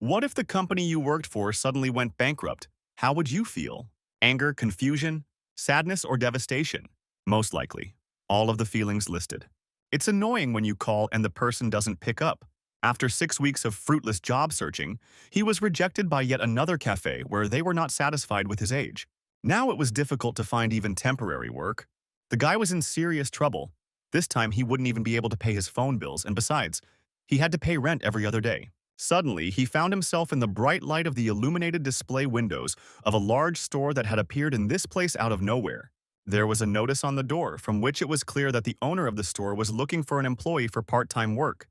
What if the company you worked for suddenly went bankrupt? How would you feel? Anger, confusion, sadness, or devastation? Most likely, all of the feelings listed. It's annoying when you call and the person doesn't pick up. After 6 weeks of fruitless job searching, he was rejected by yet another cafe where they were not satisfied with his age. Now it was difficult to find even temporary work. The guy was in serious trouble. This time he wouldn't even be able to pay his phone bills, and besides, he had to pay rent every other day. Suddenly, he found himself in the bright light of the illuminated display windows of a large store that had appeared in this place out of nowhere. There was a notice on the door from which it was clear that the owner of the store was looking for an employee for part-time work.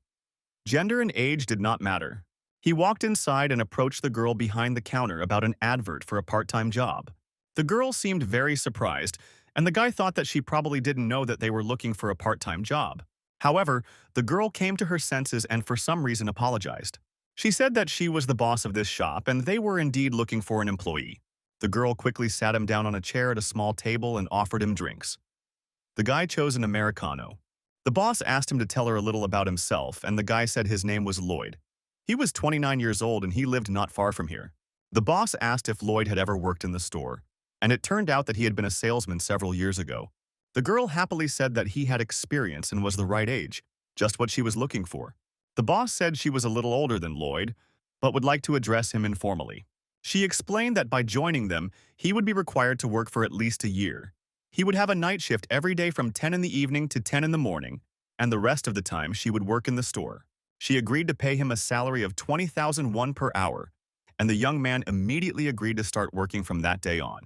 Gender and age did not matter. He walked inside and approached the girl behind the counter about an advert for a part-time job. The girl seemed very surprised, and the guy thought that she probably didn't know that they were looking for a part-time job. However, the girl came to her senses and for some reason apologized. She said that she was the boss of this shop and they were indeed looking for an employee. The girl quickly sat him down on a chair at a small table and offered him drinks. The guy chose an Americano. The boss asked him to tell her a little about himself, and the guy said his name was Lloyd. He was 29 years old and he lived not far from here. The boss asked if Lloyd had ever worked in the store, and it turned out that he had been a salesman several years ago. The girl happily said that he had experience and was the right age, just what she was looking for. The boss said she was a little older than Lloyd, but would like to address him informally. She explained that by joining them, he would be required to work for at least a year. He would have a night shift every day from 10 in the evening to 10 in the morning, and the rest of the time she would work in the store. She agreed to pay him a salary of 20,001 per hour, and the young man immediately agreed to start working from that day on.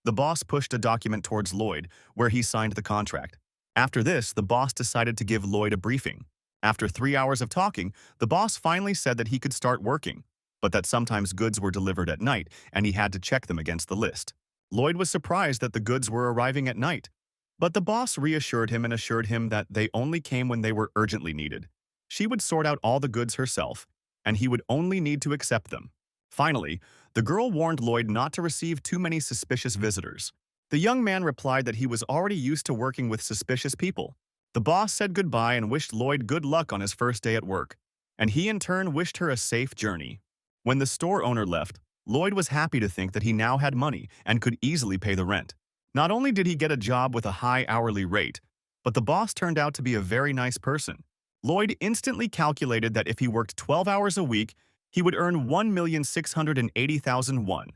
The boss pushed a document towards Lloyd, where he signed the contract. After this, the boss decided to give Lloyd a briefing. After 3 hours of talking, the boss finally said that he could start working, but that sometimes goods were delivered at night and he had to check them against the list. Lloyd was surprised that the goods were arriving at night, but the boss reassured him and assured him that they only came when they were urgently needed. She would sort out all the goods herself, and he would only need to accept them. Finally, the girl warned Lloyd not to receive too many suspicious visitors. The young man replied that he was already used to working with suspicious people. The boss said goodbye and wished Lloyd good luck on his first day at work, and he in turn wished her a safe journey. When the store owner left, Lloyd was happy to think that he now had money and could easily pay the rent. Not only did he get a job with a high hourly rate, but the boss turned out to be a very nice person. Lloyd instantly calculated that if he worked 12 hours a week, he would earn 1,680,000 won,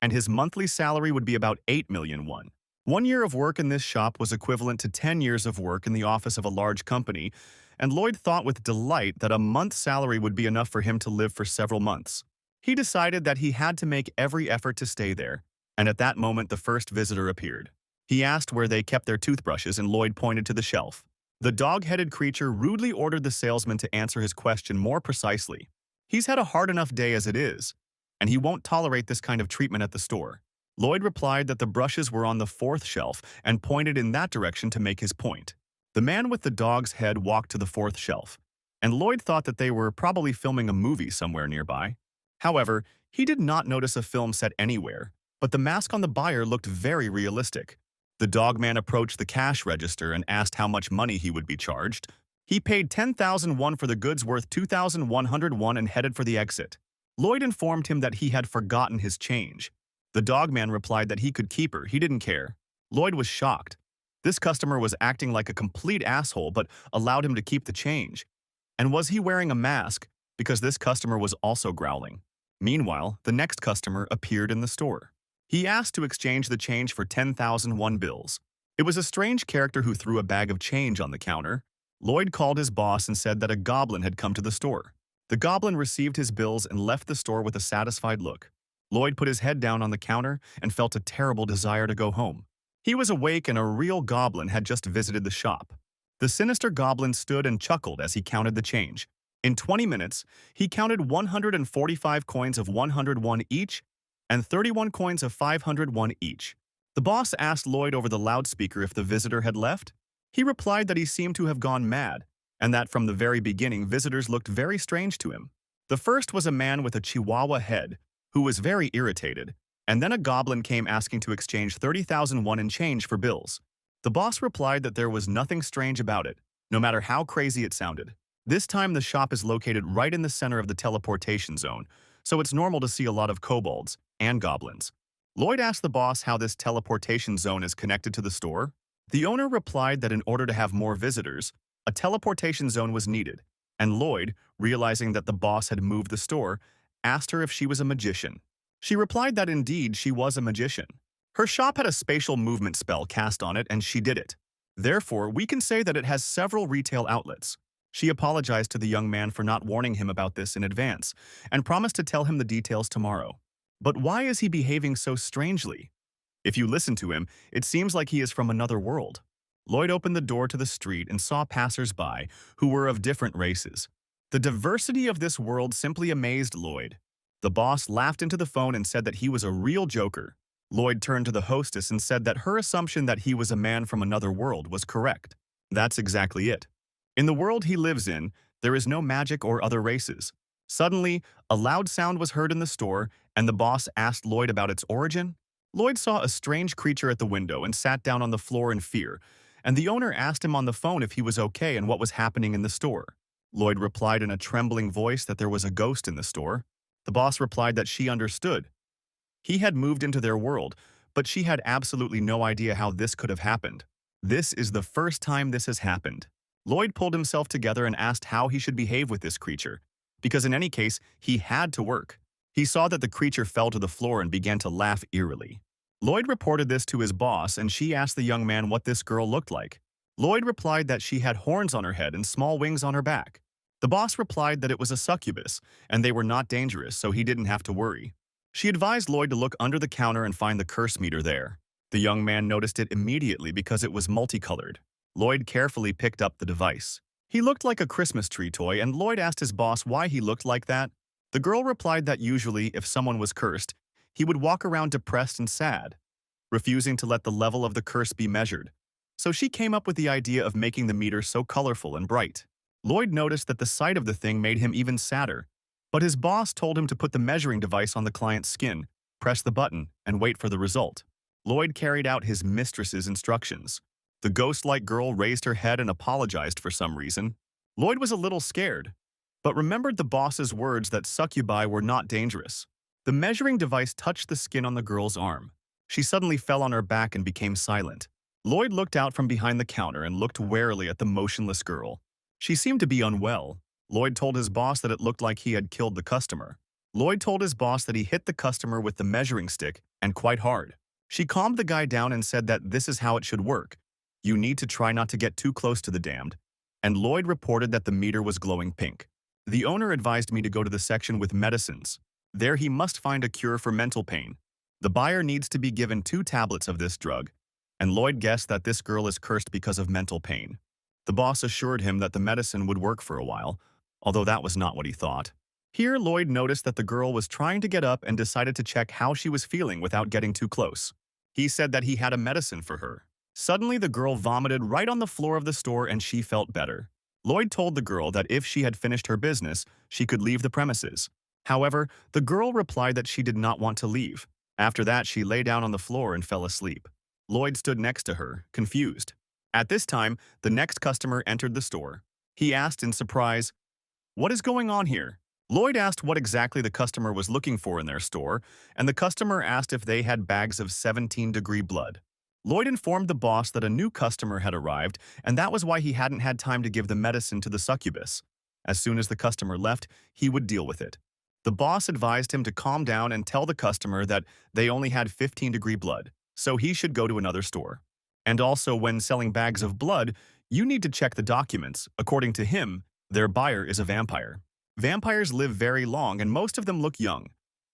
and his monthly salary would be about 8 million won. 1 year of work in this shop was equivalent to 10 years of work in the office of a large company, and Lloyd thought with delight that a month's salary would be enough for him to live for several months. He decided that he had to make every effort to stay there, and at that moment the first visitor appeared. He asked where they kept their toothbrushes, and Lloyd pointed to the shelf. The dog-headed creature rudely ordered the salesman to answer his question more precisely. He's had a hard enough day as it is, and he won't tolerate this kind of treatment at the store. Lloyd replied that the brushes were on the fourth shelf and pointed in that direction to make his point. The man with the dog's head walked to the fourth shelf, and Lloyd thought that they were probably filming a movie somewhere nearby. However, he did not notice a film set anywhere, but the mask on the buyer looked very realistic. The dog man approached the cash register and asked how much money he would be charged. He paid 10,000 won for the goods worth 2,100 won and headed for the exit. Lloyd informed him that he had forgotten his change. The dog man replied that he could keep her, he didn't care. Lloyd was shocked. This customer was acting like a complete asshole but allowed him to keep the change. And was he wearing a mask? Because this customer was also growling. Meanwhile, the next customer appeared in the store. He asked to exchange the change for 10,000 won bills. It was a strange character who threw a bag of change on the counter. Lloyd called his boss and said that a goblin had come to the store. The goblin received his bills and left the store with a satisfied look. Lloyd put his head down on the counter and felt a terrible desire to go home. He was awake and a real goblin had just visited the shop. The sinister goblin stood and chuckled as he counted the change. In 20 minutes, he counted 145 coins of 100 won each and 31 coins of 500 won each. The boss asked Lloyd over the loudspeaker if the visitor had left. He replied that he seemed to have gone mad, and that from the very beginning visitors looked very strange to him. The first was a man with a chihuahua head, who was very irritated, and then a goblin came asking to exchange 30,000 won in change for bills. The boss replied that there was nothing strange about it, no matter how crazy it sounded. This time the shop is located right in the center of the teleportation zone, so it's normal to see a lot of kobolds and goblins. Lloyd asked the boss how this teleportation zone is connected to the store. The owner replied that in order to have more visitors, a teleportation zone was needed, and Lloyd, realizing that the boss had moved the store, asked her if she was a magician. She replied that indeed she was a magician. Her shop had a spatial movement spell cast on it, and she did it. Therefore, we can say that it has several retail outlets. She apologized to the young man for not warning him about this in advance, and promised to tell him the details tomorrow. But why is he behaving so strangely? If you listen to him, it seems like he is from another world. Lloyd opened the door to the street and saw passers-by who were of different races. The diversity of this world simply amazed Lloyd. The boss laughed into the phone and said that he was a real joker. Lloyd turned to the hostess and said that her assumption that he was a man from another world was correct. That's exactly it. In the world he lives in, there is no magic or other races. Suddenly, a loud sound was heard in the store, and the boss asked Lloyd about its origin. Lloyd saw a strange creature at the window and sat down on the floor in fear, and the owner asked him on the phone if he was okay and what was happening in the store. Lloyd replied in a trembling voice that there was a ghost in the store. The boss replied that she understood. He had moved into their world, but she had absolutely no idea how this could have happened. This is the first time this has happened. Lloyd pulled himself together and asked how he should behave with this creature, because in any case, he had to work. He saw that the creature fell to the floor and began to laugh eerily. Lloyd reported this to his boss, and she asked the young man what this girl looked like. Lloyd replied that she had horns on her head and small wings on her back. The boss replied that it was a succubus, and they were not dangerous, so he didn't have to worry. She advised Lloyd to look under the counter and find the curse meter there. The young man noticed it immediately because it was multicolored. Lloyd carefully picked up the device. He looked like a Christmas tree toy, and Lloyd asked his boss why he looked like that. The girl replied that usually, if someone was cursed, he would walk around depressed and sad, refusing to let the level of the curse be measured. So she came up with the idea of making the meter so colorful and bright. Lloyd noticed that the sight of the thing made him even sadder, but his boss told him to put the measuring device on the client's skin, press the button, and wait for the result. Lloyd carried out his mistress's instructions. The ghost-like girl raised her head and apologized for some reason. Lloyd was a little scared, but remembered the boss's words that succubi were not dangerous. The measuring device touched the skin on the girl's arm. She suddenly fell on her back and became silent. Lloyd looked out from behind the counter and looked warily at the motionless girl. She seemed to be unwell. Lloyd told his boss that it looked like he had killed the customer. Lloyd told his boss that he hit the customer with the measuring stick, and quite hard. She calmed the guy down and said that this is how it should work. You need to try not to get too close to the damned. And Lloyd reported that the meter was glowing pink. The owner advised me to go to the section with medicines. There he must find a cure for mental pain. The buyer needs to be given 2 tablets of this drug, and Lloyd guessed that this girl is cursed because of mental pain. The boss assured him that the medicine would work for a while, although that was not what he thought. Here, Lloyd noticed that the girl was trying to get up and decided to check how she was feeling without getting too close. He said that he had a medicine for her. Suddenly, the girl vomited right on the floor of the store and she felt better. Lloyd told the girl that if she had finished her business, she could leave the premises. However, the girl replied that she did not want to leave. After that, she lay down on the floor and fell asleep. Lloyd stood next to her, confused. At this time, the next customer entered the store. He asked in surprise, "What is going on here?" Lloyd asked what exactly the customer was looking for in their store, and the customer asked if they had bags of 17-degree blood. Lloyd informed the boss that a new customer had arrived, and that was why he hadn't had time to give the medicine to the succubus. As soon as the customer left, he would deal with it. The boss advised him to calm down and tell the customer that they only had 15-degree blood, so he should go to another store. And also, when selling bags of blood, you need to check the documents. According to him, their buyer is a vampire. Vampires live very long and most of them look young,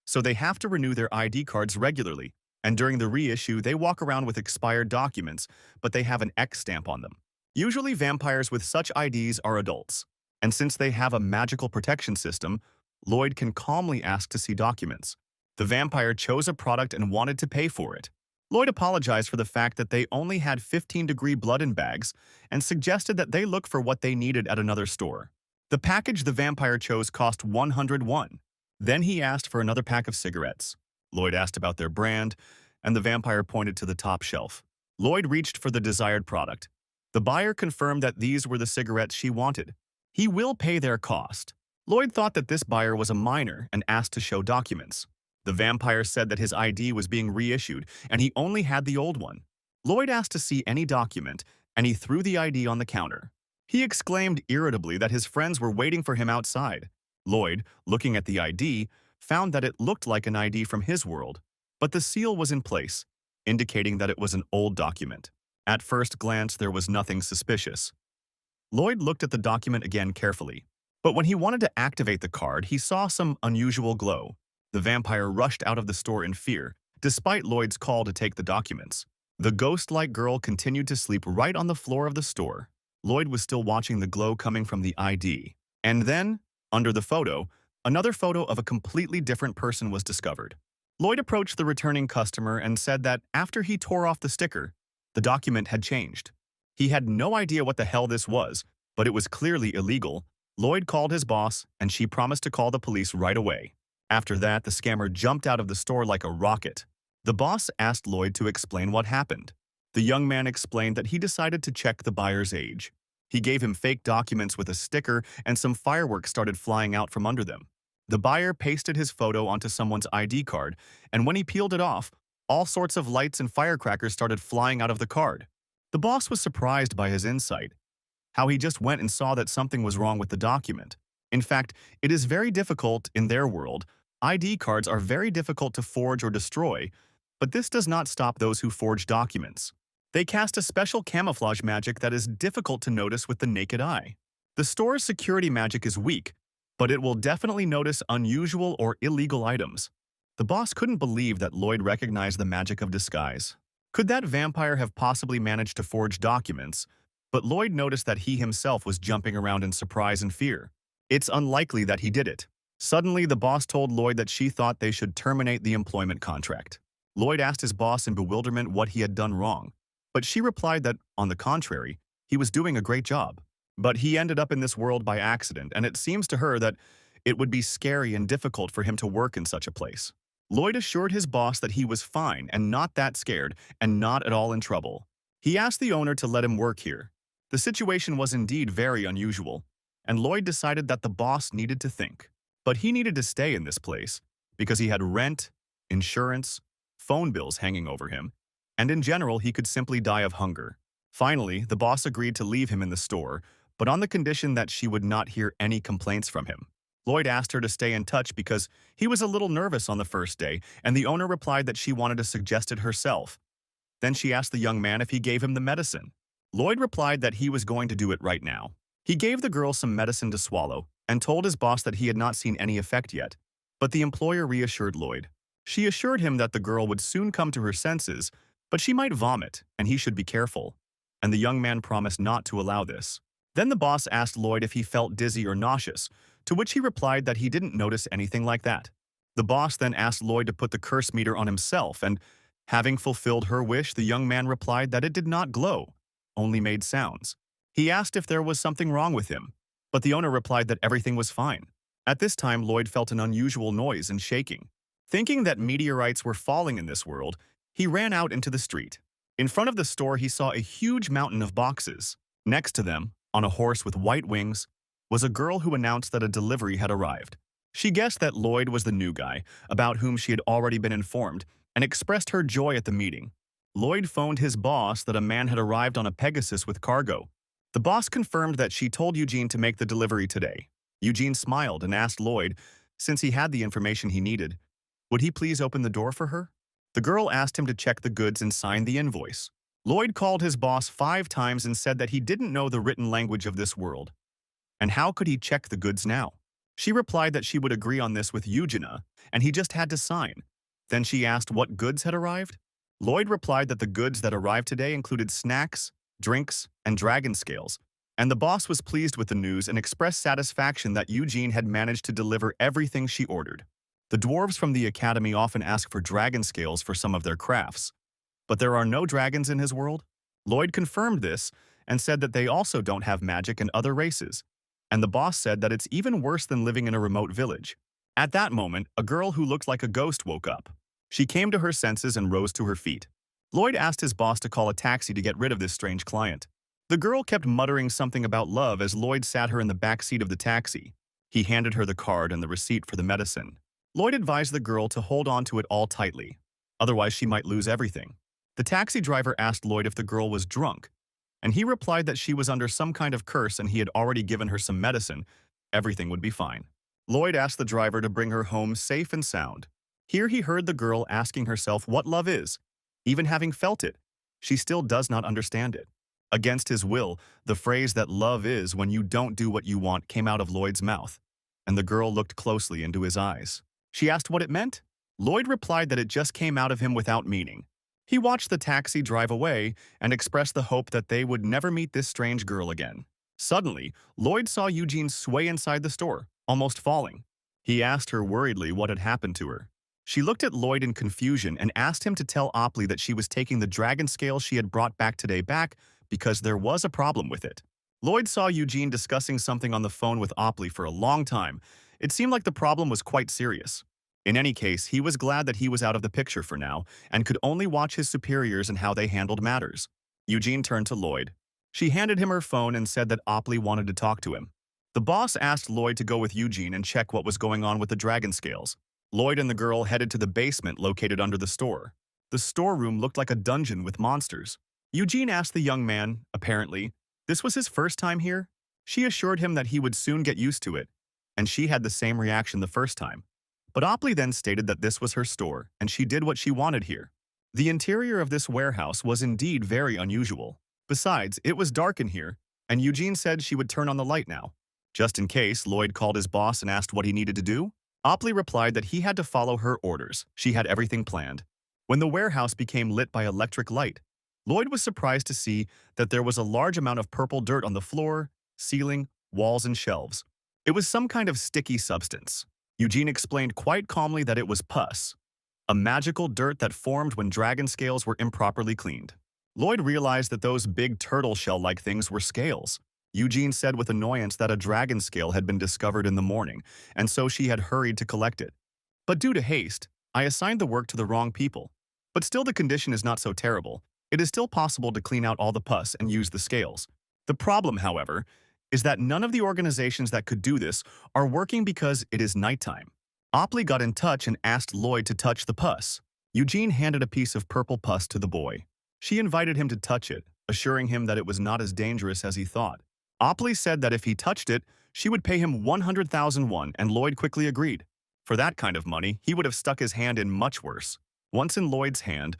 so they have to renew their ID cards regularly, and during the reissue they walk around with expired documents, but they have an X stamp on them. Usually vampires with such IDs are adults, and since they have a magical protection system, Lloyd can calmly ask to see documents. The vampire chose a product and wanted to pay for it. Lloyd apologized for the fact that they only had 15-degree blood in bags and suggested that they look for what they needed at another store. The package the vampire chose cost 101. Then he asked for another pack of cigarettes. Lloyd asked about their brand, and the vampire pointed to the top shelf. Lloyd reached for the desired product. The buyer confirmed that these were the cigarettes she wanted. He will pay their cost. Lloyd thought that this buyer was a minor and asked to show documents. The vampire said that his ID was being reissued and he only had the old one. Lloyd asked to see any document and he threw the ID on the counter. He exclaimed irritably that his friends were waiting for him outside. Lloyd, looking at the ID, found that it looked like an ID from his world, but the seal was in place, indicating that it was an old document. At first glance, there was nothing suspicious. Lloyd looked at the document again carefully, but when he wanted to activate the card, he saw some unusual glow. The vampire rushed out of the store in fear, despite Lloyd's call to take the documents. The ghost-like girl continued to sleep right on the floor of the store. Lloyd was still watching the glow coming from the ID. And then, under the photo, another photo of a completely different person was discovered. Lloyd approached the returning customer and said that after he tore off the sticker, the document had changed. He had no idea what the hell this was, but it was clearly illegal. Lloyd called his boss, and she promised to call the police right away. After that, the scammer jumped out of the store like a rocket. The boss asked Lloyd to explain what happened. The young man explained that he decided to check the buyer's age. He gave him fake documents with a sticker, and some fireworks started flying out from under them. The buyer pasted his photo onto someone's ID card, and when he peeled it off, all sorts of lights and firecrackers started flying out of the card. The boss was surprised by his insight, how he just went and saw that something was wrong with the document. In fact, it is very difficult in their world. ID cards are very difficult to forge or destroy, but this does not stop those who forge documents. They cast a special camouflage magic that is difficult to notice with the naked eye. The store's security magic is weak, but it will definitely notice unusual or illegal items. The boss couldn't believe that Lloyd recognized the magic of disguise. Could that vampire have possibly managed to forge documents? But Lloyd noticed that he himself was jumping around in surprise and fear. It's unlikely that he did it. Suddenly, the boss told Lloyd that she thought they should terminate the employment contract. Lloyd asked his boss in bewilderment what he had done wrong, but she replied that, on the contrary, he was doing a great job. But he ended up in this world by accident, and it seems to her that it would be scary and difficult for him to work in such a place. Lloyd assured his boss that he was fine and not that scared and not at all in trouble. He asked the owner to let him work here. The situation was indeed very unusual, and Lloyd decided that the boss needed to think. But he needed to stay in this place because he had rent, insurance, phone bills hanging over him, and in general he could simply die of hunger. Finally, the boss agreed to leave him in the store, but on the condition that she would not hear any complaints from him. Lloyd asked her to stay in touch because he was a little nervous on the first day, and the owner replied that she wanted to suggest it herself. Then she asked the young man if he gave him the medicine. Lloyd replied that he was going to do it right now. He gave the girl some medicine to swallow and told his boss that he had not seen any effect yet, but the employer reassured Lloyd. She assured him that the girl would soon come to her senses, but she might vomit, and he should be careful. And the young man promised not to allow this. Then the boss asked Lloyd if he felt dizzy or nauseous, to which he replied that he didn't notice anything like that. The boss then asked Lloyd to put the curse meter on himself, and having fulfilled her wish, the young man replied that it did not glow, only made sounds. He asked if there was something wrong with him, but the owner replied that everything was fine. At this time, Lloyd felt an unusual noise and shaking. Thinking that meteorites were falling in this world, he ran out into the street. In front of the store, he saw a huge mountain of boxes. Next to them, on a horse with white wings, was a girl who announced that a delivery had arrived. She guessed that Lloyd was the new guy, about whom she had already been informed, and expressed her joy at the meeting. Lloyd phoned his boss that a man had arrived on a Pegasus with cargo. The boss confirmed that she told Eugene to make the delivery today. Eugene smiled and asked Lloyd, since he had the information he needed, would he please open the door for her? The girl asked him to check the goods and sign the invoice. Lloyd called his boss 5 times and said that he didn't know the written language of this world. And how could he check the goods now? She replied that she would agree on this with Eugenia, and he just had to sign. Then she asked what goods had arrived. Lloyd replied that the goods that arrived today included snacks, drinks, and dragon scales, and the boss was pleased with the news and expressed satisfaction that Eugene had managed to deliver everything she ordered. The dwarves from the academy often ask for dragon scales for some of their crafts, but there are no dragons in his world. Lloyd confirmed this and said that they also don't have magic in other races, and the boss said that it's even worse than living in a remote village. At that moment, a girl who looked like a ghost woke up. She came to her senses and rose to her feet. Lloyd asked his boss to call a taxi to get rid of this strange client. The girl kept muttering something about love as Lloyd sat her in the back seat of the taxi. He handed her the card and the receipt for the medicine. Lloyd advised the girl to hold on to it all tightly. Otherwise, she might lose everything. The taxi driver asked Lloyd if the girl was drunk, and he replied that she was under some kind of curse and he had already given her some medicine. Everything would be fine. Lloyd asked the driver to bring her home safe and sound. Here he heard the girl asking herself what love is. Even having felt it, she still does not understand it. Against his will, the phrase that love is when you don't do what you want came out of Lloyd's mouth, and the girl looked closely into his eyes. She asked what it meant. Lloyd replied that it just came out of him without meaning. He watched the taxi drive away and expressed the hope that they would never meet this strange girl again. Suddenly, Lloyd saw Eugene sway inside the store, almost falling. He asked her worriedly what had happened to her. She looked at Lloyd in confusion and asked him to tell Opley that she was taking the dragon scale she had brought back today back because there was a problem with it. Lloyd saw Eugene discussing something on the phone with Opley for a long time. It seemed like the problem was quite serious. In any case, he was glad that he was out of the picture for now and could only watch his superiors and how they handled matters. Eugene turned to Lloyd. She handed him her phone and said that Opley wanted to talk to him. The boss asked Lloyd to go with Eugene and check what was going on with the dragon scales. Lloyd and the girl headed to the basement located under the store. The storeroom looked like a dungeon with monsters. Eugene asked the young man, apparently, this was his first time here. She assured him that he would soon get used to it, and she had the same reaction the first time. But Opley then stated that this was her store, and she did what she wanted here. The interior of this warehouse was indeed very unusual. Besides, it was dark in here, and Eugene said she would turn on the light now. Just in case, Lloyd called his boss and asked what he needed to do. Opley replied that he had to follow her orders. She had everything planned. When the warehouse became lit by electric light, Lloyd was surprised to see that there was a large amount of purple dirt on the floor, ceiling, walls, and shelves. It was some kind of sticky substance. Eugene explained quite calmly that it was pus, a magical dirt that formed when dragon scales were improperly cleaned. Lloyd realized that those big turtle shell-like things were scales. Eugene said with annoyance that a dragon scale had been discovered in the morning, and so she had hurried to collect it. But due to haste, I assigned the work to the wrong people. But still the condition is not so terrible. It is still possible to clean out all the pus and use the scales. The problem, however, is that none of the organizations that could do this are working because it is nighttime. Opley got in touch and asked Lloyd to touch the pus. Eugene handed a piece of purple pus to the boy. She invited him to touch it, assuring him that it was not as dangerous as he thought. Opley said that if he touched it, she would pay him 100,000 won, and Lloyd quickly agreed. For that kind of money, he would have stuck his hand in much worse. Once in Lloyd's hand,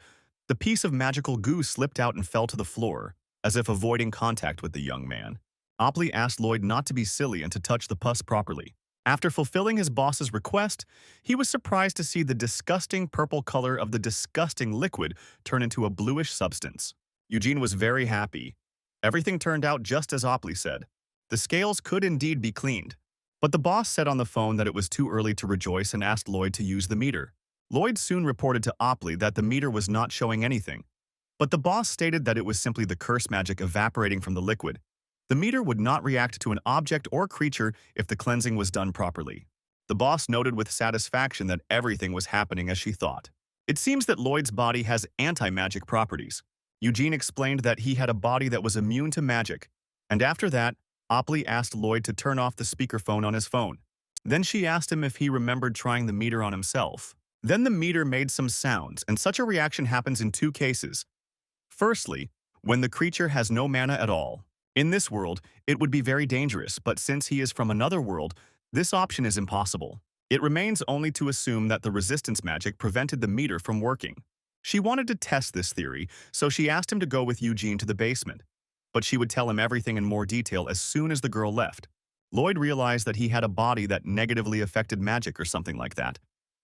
the piece of magical goo slipped out and fell to the floor, as if avoiding contact with the young man. Opley asked Lloyd not to be silly and to touch the pus properly. After fulfilling his boss's request, he was surprised to see the disgusting purple color of the disgusting liquid turn into a bluish substance. Eugene was very happy. Everything turned out just as Opley said. The scales could indeed be cleaned. But the boss said on the phone that it was too early to rejoice and asked Lloyd to use the meter. Lloyd soon reported to Opley that the meter was not showing anything. But the boss stated that it was simply the curse magic evaporating from the liquid. The meter would not react to an object or creature if the cleansing was done properly. The boss noted with satisfaction that everything was happening as she thought. It seems that Lloyd's body has anti-magic properties. Eugene explained that he had a body that was immune to magic, and after that, Opley asked Lloyd to turn off the speakerphone on his phone. Then she asked him if he remembered trying the meter on himself. Then the meter made some sounds, and such a reaction happens in two cases. Firstly, when the creature has no mana at all. In this world, it would be very dangerous, but since he is from another world, this option is impossible. It remains only to assume that the resistance magic prevented the meter from working. She wanted to test this theory, so she asked him to go with Eugene to the basement. But she would tell him everything in more detail as soon as the girl left. Lloyd realized that he had a body that negatively affected magic or something like that,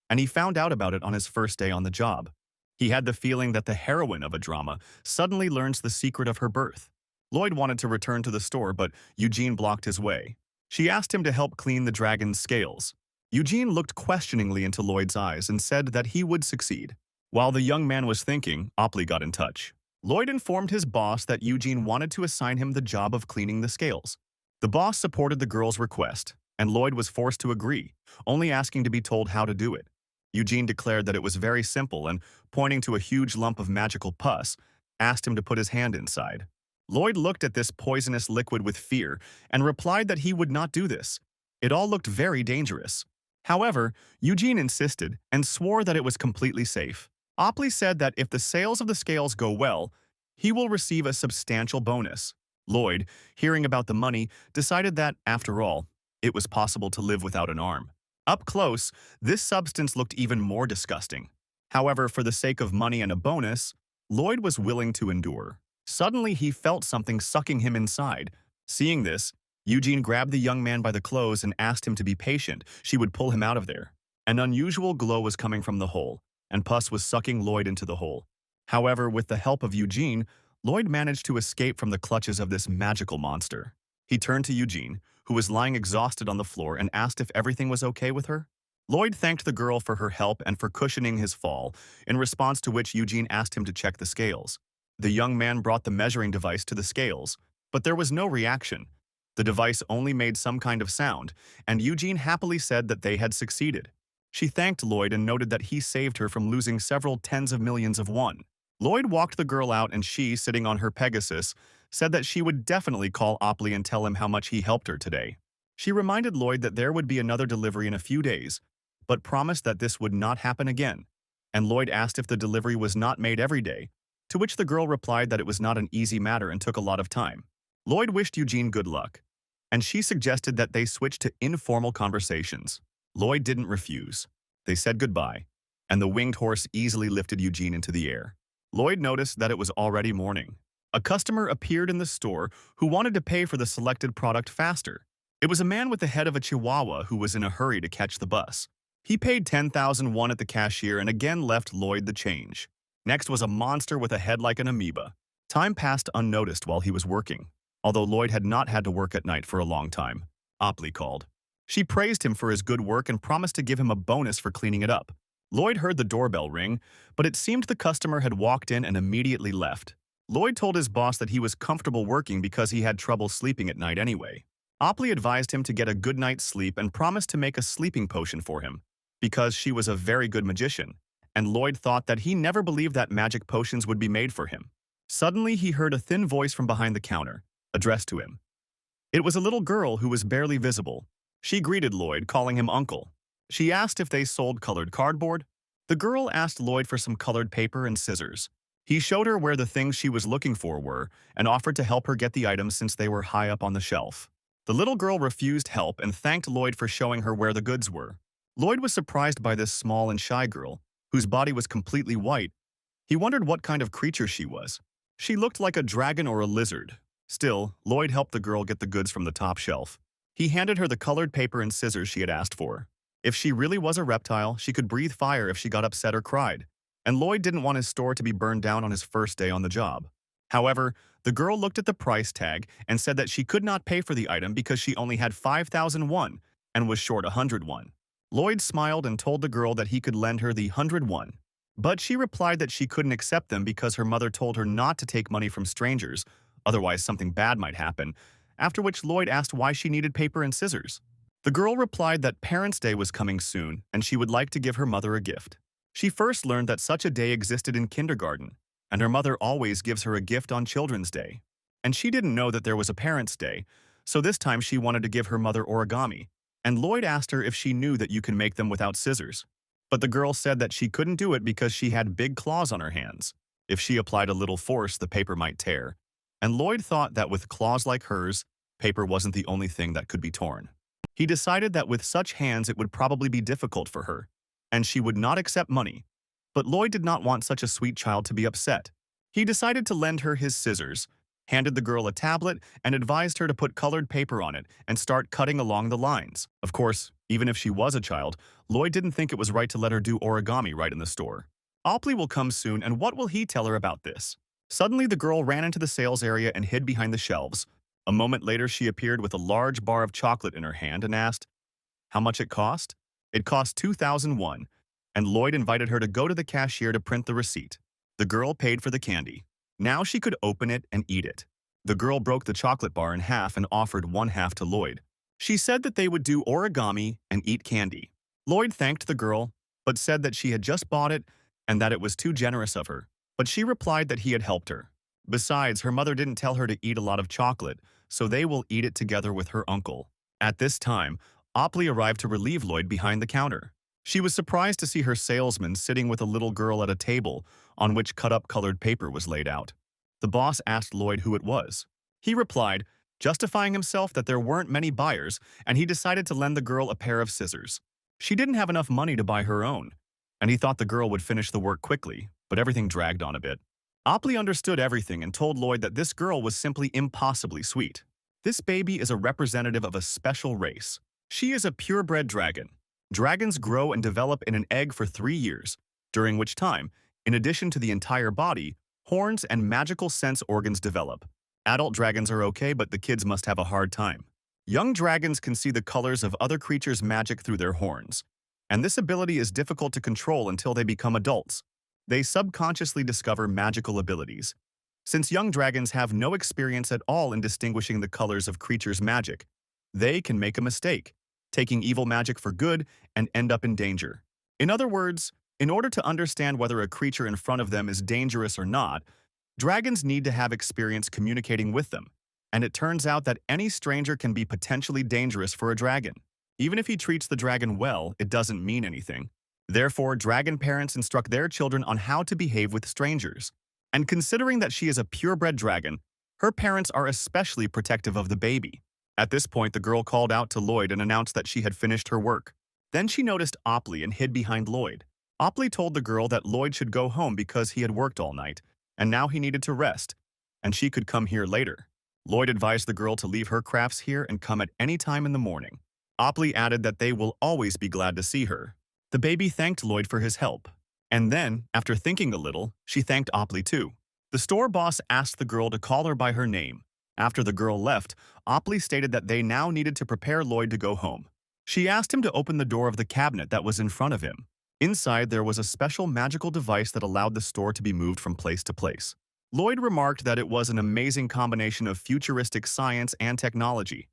and he found out about it on his first day on the job. He had the feeling that the heroine of a drama suddenly learns the secret of her birth. Lloyd wanted to return to the store, but Eugene blocked his way. She asked him to help clean the dragon's scales. Eugene looked questioningly into Lloyd's eyes and said that he would succeed. While the young man was thinking, Opley got in touch. Lloyd informed his boss that Eugene wanted to assign him the job of cleaning the scales. The boss supported the girl's request, and Lloyd was forced to agree, only asking to be told how to do it. Eugene declared that it was very simple and, pointing to a huge lump of magical pus, asked him to put his hand inside. Lloyd looked at this poisonous liquid with fear and replied that he would not do this. It all looked very dangerous. However, Eugene insisted and swore that it was completely safe. Opley said that if the sales of the scales go well, he will receive a substantial bonus. Lloyd, hearing about the money, decided that, after all, it was possible to live without an arm. Up close, this substance looked even more disgusting. However, for the sake of money and a bonus, Lloyd was willing to endure. Suddenly, he felt something sucking him inside. Seeing this, Eugene grabbed the young man by the clothes and asked him to be patient. She would pull him out of there. An unusual glow was coming from the hole, and pus was sucking Lloyd into the hole. However, with the help of Eugene, Lloyd managed to escape from the clutches of this magical monster. He turned to Eugene, who was lying exhausted on the floor, and asked if everything was okay with her. Lloyd thanked the girl for her help and for cushioning his fall, in response to which Eugene asked him to check the scales. The young man brought the measuring device to the scales, but there was no reaction. The device only made some kind of sound, and Eugene happily said that they had succeeded. She thanked Lloyd and noted that he saved her from losing several tens of millions of won. Lloyd walked the girl out, and she, sitting on her Pegasus, said that she would definitely call Opley and tell him how much he helped her today. She reminded Lloyd that there would be another delivery in a few days, but promised that this would not happen again. And Lloyd asked if the delivery was not made every day, to which the girl replied that it was not an easy matter and took a lot of time. Lloyd wished Eugene good luck, and she suggested that they switch to informal conversations. Lloyd didn't refuse. They said goodbye, and the winged horse easily lifted Eugene into the air. Lloyd noticed that it was already morning. A customer appeared in the store who wanted to pay for the selected product faster. It was a man with the head of a chihuahua who was in a hurry to catch the bus. He paid 10,000 won at the cashier and again left Lloyd the change. Next was a monster with a head like an amoeba. Time passed unnoticed while he was working. Although Lloyd had not had to work at night for a long time, Opley called. She praised him for his good work and promised to give him a bonus for cleaning it up. Lloyd heard the doorbell ring, but it seemed the customer had walked in and immediately left. Lloyd told his boss that he was comfortable working because he had trouble sleeping at night anyway. Opley advised him to get a good night's sleep and promised to make a sleeping potion for him, because she was a very good magician, and Lloyd thought that he never believed that magic potions would be made for him. Suddenly, he heard a thin voice from behind the counter, addressed to him. It was a little girl who was barely visible. She greeted Lloyd, calling him uncle. She asked if they sold colored cardboard. The girl asked Lloyd for some colored paper and scissors. He showed her where the things she was looking for were and offered to help her get the items since they were high up on the shelf. The little girl refused help and thanked Lloyd for showing her where the goods were. Lloyd was surprised by this small and shy girl, whose body was completely white. He wondered what kind of creature she was. She looked like a dragon or a lizard. Still, Lloyd helped the girl get the goods from the top shelf. He handed her the colored paper and scissors she had asked for. If she really was a reptile, she could breathe fire if she got upset or cried. And Lloyd didn't want his store to be burned down on his first day on the job. However, the girl looked at the price tag and said that she could not pay for the item because she only had 5,000 won and was short 100 won. Lloyd smiled and told the girl that he could lend her the 100 won. But she replied that she couldn't accept them because her mother told her not to take money from strangers, otherwise something bad might happen, after which Lloyd asked why she needed paper and scissors. The girl replied that Parents' Day was coming soon and she would like to give her mother a gift. She first learned that such a day existed in kindergarten, and her mother always gives her a gift on Children's Day. And she didn't know that there was a Parents' Day, so this time she wanted to give her mother origami, and Lloyd asked her if she knew that you can make them without scissors. But the girl said that she couldn't do it because she had big claws on her hands. If she applied a little force, the paper might tear. And Lloyd thought that with claws like hers, paper wasn't the only thing that could be torn. He decided that with such hands it would probably be difficult for her, and she would not accept money. But Lloyd did not want such a sweet child to be upset. He decided to lend her his scissors, handed the girl a tablet, and advised her to put colored paper on it and start cutting along the lines. Of course, even if she was a child, Lloyd didn't think it was right to let her do origami right in the store. Opley will come soon, and what will he tell her about this? Suddenly, the girl ran into the sales area and hid behind the shelves. A moment later, she appeared with a large bar of chocolate in her hand and asked how much it cost. It cost 2,000 won, and Lloyd invited her to go to the cashier to print the receipt. The girl paid for the candy. Now she could open it and eat it. The girl broke the chocolate bar in half and offered one half to Lloyd. She said that they would do origami and eat candy. Lloyd thanked the girl, but said that she had just bought it and that it was too generous of her. But she replied that he had helped her. Besides, her mother didn't tell her to eat a lot of chocolate, so they will eat it together with her uncle. At this time, Opley arrived to relieve Lloyd behind the counter. She was surprised to see her salesman sitting with a little girl at a table on which cut-up colored paper was laid out. The boss asked Lloyd who it was. He replied, justifying himself that there weren't many buyers, and he decided to lend the girl a pair of scissors. She didn't have enough money to buy her own, and he thought the girl would finish the work quickly, but everything dragged on a bit. Opley understood everything and told Lloyd that this girl was simply impossibly sweet. This baby is a representative of a special race. She is a purebred dragon. Dragons grow and develop in an egg for 3 years, during which time, in addition to the entire body, horns and magical sense organs develop. Adult dragons are okay, but the kids must have a hard time. Young dragons can see the colors of other creatures' magic through their horns, and this ability is difficult to control until they become adults. They subconsciously discover magical abilities. Since young dragons have no experience at all in distinguishing the colors of creatures' magic, they can make a mistake, taking evil magic for good and end up in danger. In other words, in order to understand whether a creature in front of them is dangerous or not, dragons need to have experience communicating with them, and it turns out that any stranger can be potentially dangerous for a dragon. Even if he treats the dragon well, it doesn't mean anything. Therefore, dragon parents instruct their children on how to behave with strangers. And considering that she is a purebred dragon, her parents are especially protective of the baby. At this point, the girl called out to Lloyd and announced that she had finished her work. Then she noticed Opley and hid behind Lloyd. Opley told the girl that Lloyd should go home because he had worked all night, and now he needed to rest, and she could come here later. Lloyd advised the girl to leave her crafts here and come at any time in the morning. Opley added that they will always be glad to see her. The baby thanked Lloyd for his help. And then, after thinking a little, she thanked Opley too. The store boss asked the girl to call her by her name. After the girl left, Opley stated that they now needed to prepare Lloyd to go home. She asked him to open the door of the cabinet that was in front of him. Inside, there was a special magical device that allowed the store to be moved from place to place. Lloyd remarked that it was an amazing combination of futuristic science and technology.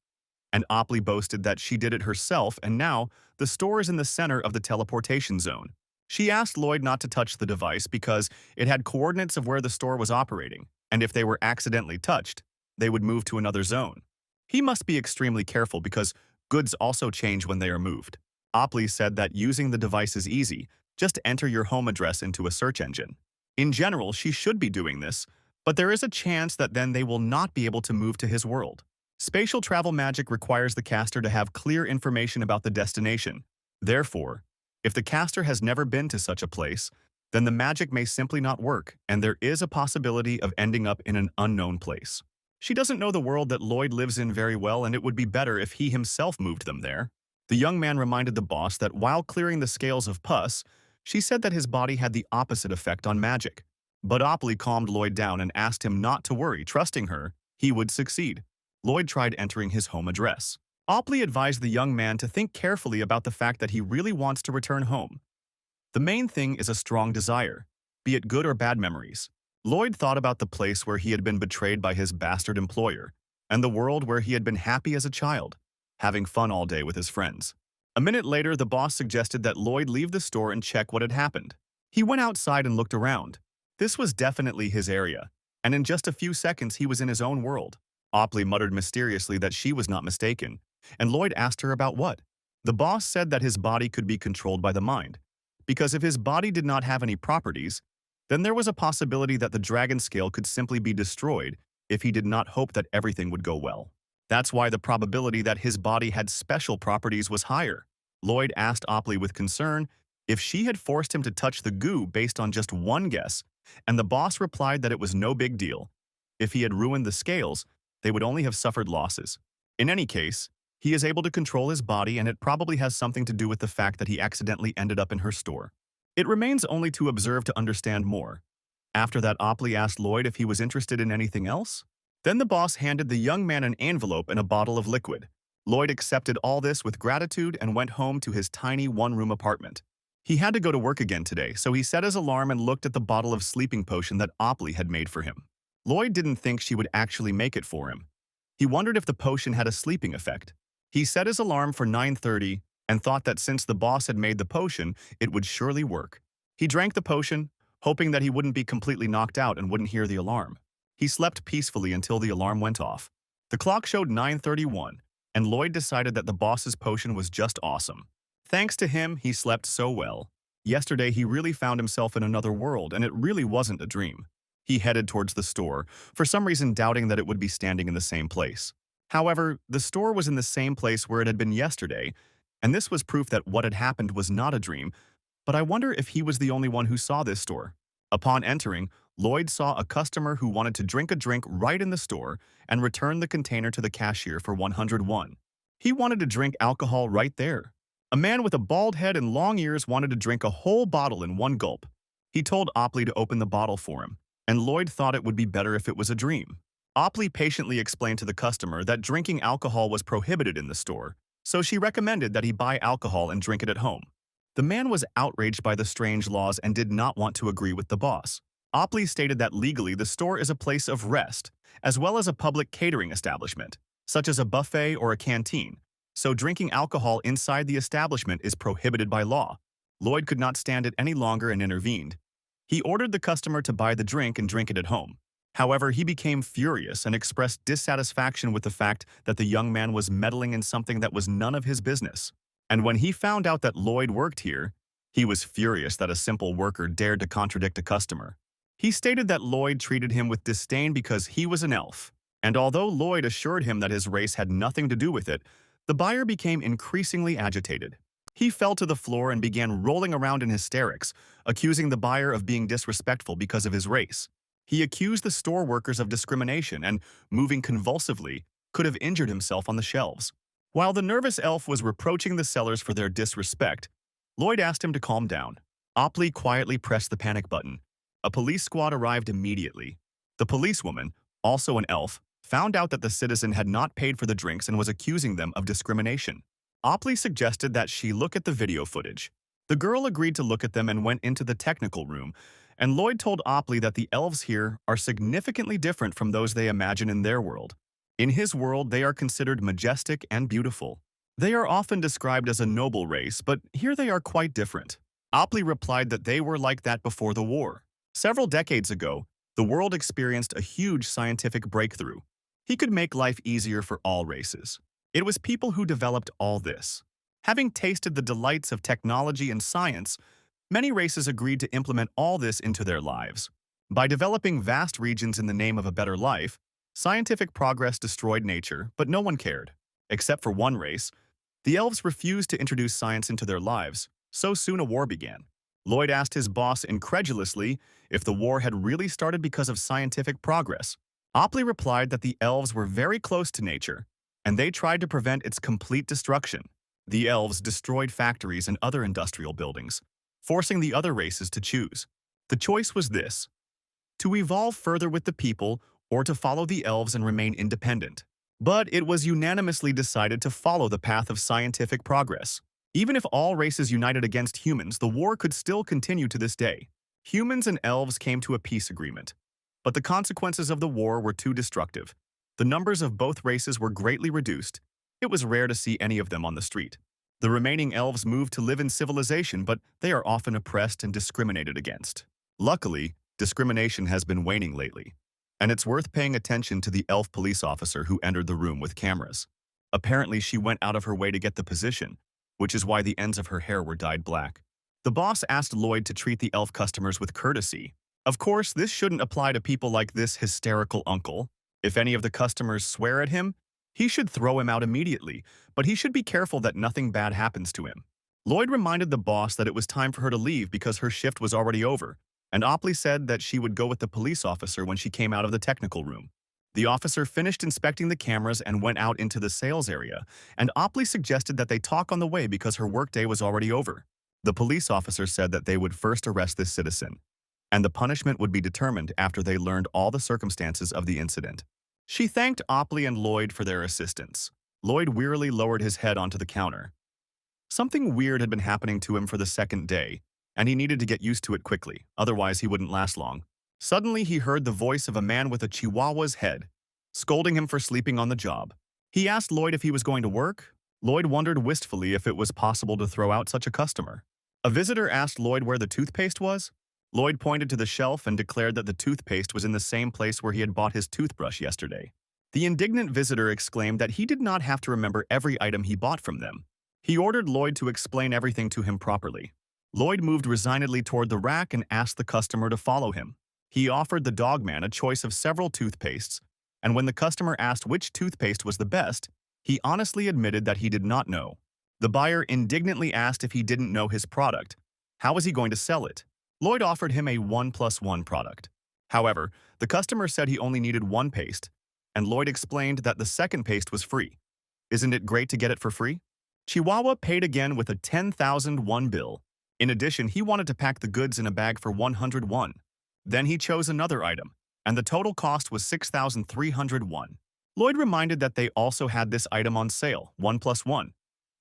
And Opley boasted that she did it herself, and now the store is in the center of the teleportation zone. She asked Lloyd not to touch the device because it had coordinates of where the store was operating, and if they were accidentally touched, they would move to another zone. He must be extremely careful because goods also change when they are moved. Opley said that using the device is easy, just enter your home address into a search engine. In general, she should be doing this, but there is a chance that then they will not be able to move to his world. Spatial travel magic requires the caster to have clear information about the destination. Therefore, if the caster has never been to such a place, then the magic may simply not work, and there is a possibility of ending up in an unknown place. She doesn't know the world that Lloyd lives in very well, and it would be better if he himself moved them there. The young man reminded the boss that while clearing the scales of pus, she said that his body had the opposite effect on magic. But Opley calmed Lloyd down and asked him not to worry, trusting her he would succeed. Lloyd tried entering his home address. Opley advised the young man to think carefully about the fact that he really wants to return home. The main thing is a strong desire, be it good or bad memories. Lloyd thought about the place where he had been betrayed by his bastard employer, and the world where he had been happy as a child, having fun all day with his friends. A minute later, the boss suggested that Lloyd leave the store and check what had happened. He went outside and looked around. This was definitely his area, and in just a few seconds he was in his own world. Opley muttered mysteriously that she was not mistaken, and Lloyd asked her about what. The boss said that his body could be controlled by the mind, because if his body did not have any properties, then there was a possibility that the dragon scale could simply be destroyed if he did not hope that everything would go well. That's why the probability that his body had special properties was higher. Lloyd asked Opley with concern if she had forced him to touch the goo based on just one guess, and the boss replied that it was no big deal. If he had ruined the scales, they would only have suffered losses. In any case, he is able to control his body, and it probably has something to do with the fact that he accidentally ended up in her store. It remains only to observe to understand more. After that, Opley asked Lloyd if he was interested in anything else. Then the boss handed the young man an envelope and a bottle of liquid. Lloyd accepted all this with gratitude and went home to his tiny one-room apartment. He had to go to work again today, so he set his alarm and looked at the bottle of sleeping potion that Opley had made for him. Lloyd didn't think she would actually make it for him. He wondered if the potion had a sleeping effect. He set his alarm for 9:30 and thought that since the boss had made the potion, it would surely work. He drank the potion, hoping that he wouldn't be completely knocked out and wouldn't hear the alarm. He slept peacefully until the alarm went off. The clock showed 9:31, and Lloyd decided that the boss's potion was just awesome. Thanks to him, he slept so well. Yesterday, he really found himself in another world, and it really wasn't a dream. He headed towards the store, for some reason doubting that it would be standing in the same place. However, the store was in the same place where it had been yesterday, and this was proof that what had happened was not a dream, but I wonder if he was the only one who saw this store. Upon entering, Lloyd saw a customer who wanted to drink a drink right in the store and return the container to the cashier for 101. He wanted to drink alcohol right there. A man with a bald head and long ears wanted to drink a whole bottle in one gulp. He told Opley to open the bottle for him, and Lloyd thought it would be better if it was a dream. Opley patiently explained to the customer that drinking alcohol was prohibited in the store, so she recommended that he buy alcohol and drink it at home. The man was outraged by the strange laws and did not want to agree with the boss. Opley stated that legally the store is a place of rest, as well as a public catering establishment, such as a buffet or a canteen, so drinking alcohol inside the establishment is prohibited by law. Lloyd could not stand it any longer and intervened. He ordered the customer to buy the drink and drink it at home. However, he became furious and expressed dissatisfaction with the fact that the young man was meddling in something that was none of his business. And when he found out that Lloyd worked here, he was furious that a simple worker dared to contradict a customer. He stated that Lloyd treated him with disdain because he was an elf, and although Lloyd assured him that his race had nothing to do with it, the buyer became increasingly agitated. He fell to the floor and began rolling around in hysterics, accusing the buyer of being disrespectful because of his race. He accused the store workers of discrimination and, moving convulsively, could have injured himself on the shelves. While the nervous elf was reproaching the sellers for their disrespect, Lloyd asked him to calm down. Opley quietly pressed the panic button. A police squad arrived immediately. The policewoman, also an elf, found out that the citizen had not paid for the drinks and was accusing them of discrimination. Opley suggested that she look at the video footage. The girl agreed to look at them and went into the technical room, and Lloyd told Opley that the elves here are significantly different from those they imagine in their world. In his world, they are considered majestic and beautiful. They are often described as a noble race, but here they are quite different. Opley replied that they were like that before the war. Several decades ago, the world experienced a huge scientific breakthrough. He could make life easier for all races. It was people who developed all this. Having tasted the delights of technology and science, many races agreed to implement all this into their lives. By developing vast regions in the name of a better life, scientific progress destroyed nature, but no one cared. Except for one race, the elves refused to introduce science into their lives, so soon a war began. Lloyd asked his boss incredulously if the war had really started because of scientific progress. Opley replied that the elves were very close to nature, and they tried to prevent its complete destruction. The elves destroyed factories and other industrial buildings, forcing the other races to choose. The choice was this: to evolve further with the people or to follow the elves and remain independent. But it was unanimously decided to follow the path of scientific progress. Even if all races united against humans, the war could still continue to this day. Humans and elves came to a peace agreement, but the consequences of the war were too destructive. The numbers of both races were greatly reduced. It was rare to see any of them on the street. The remaining elves moved to live in civilization, but they are often oppressed and discriminated against. Luckily, discrimination has been waning lately, and it's worth paying attention to the elf police officer who entered the room with cameras. Apparently, she went out of her way to get the position, which is why the ends of her hair were dyed black. The boss asked Lloyd to treat the elf customers with courtesy. Of course, this shouldn't apply to people like this hysterical uncle. If any of the customers swear at him, he should throw him out immediately, but he should be careful that nothing bad happens to him. Lloyd reminded the boss that it was time for her to leave because her shift was already over, and Opley said that she would go with the police officer when she came out of the technical room. The officer finished inspecting the cameras and went out into the sales area, and Opley suggested that they talk on the way because her workday was already over. The police officer said that they would first arrest this citizen, and the punishment would be determined after they learned all the circumstances of the incident. She thanked Opley and Lloyd for their assistance. Lloyd wearily lowered his head onto the counter. Something weird had been happening to him for the second day, and he needed to get used to it quickly, otherwise he wouldn't last long. Suddenly, he heard the voice of a man with a chihuahua's head, scolding him for sleeping on the job. He asked Lloyd if he was going to work. Lloyd wondered wistfully if it was possible to throw out such a customer. A visitor asked Lloyd where the toothpaste was. Lloyd pointed to the shelf and declared that the toothpaste was in the same place where he had bought his toothbrush yesterday. The indignant visitor exclaimed that he did not have to remember every item he bought from them. He ordered Lloyd to explain everything to him properly. Lloyd moved resignedly toward the rack and asked the customer to follow him. He offered the dogman a choice of several toothpastes, and when the customer asked which toothpaste was the best, he honestly admitted that he did not know. The buyer indignantly asked if he didn't know his product. How was he going to sell it? Lloyd offered him a 1+1 product. However, the customer said he only needed one paste, and Lloyd explained that the second paste was free. Isn't it great to get it for free? Chihuahua paid again with a 10,001 bill. In addition, he wanted to pack the goods in a bag for 101. Then he chose another item, and the total cost was 6,301. Lloyd reminded that they also had this item on sale, 1+1,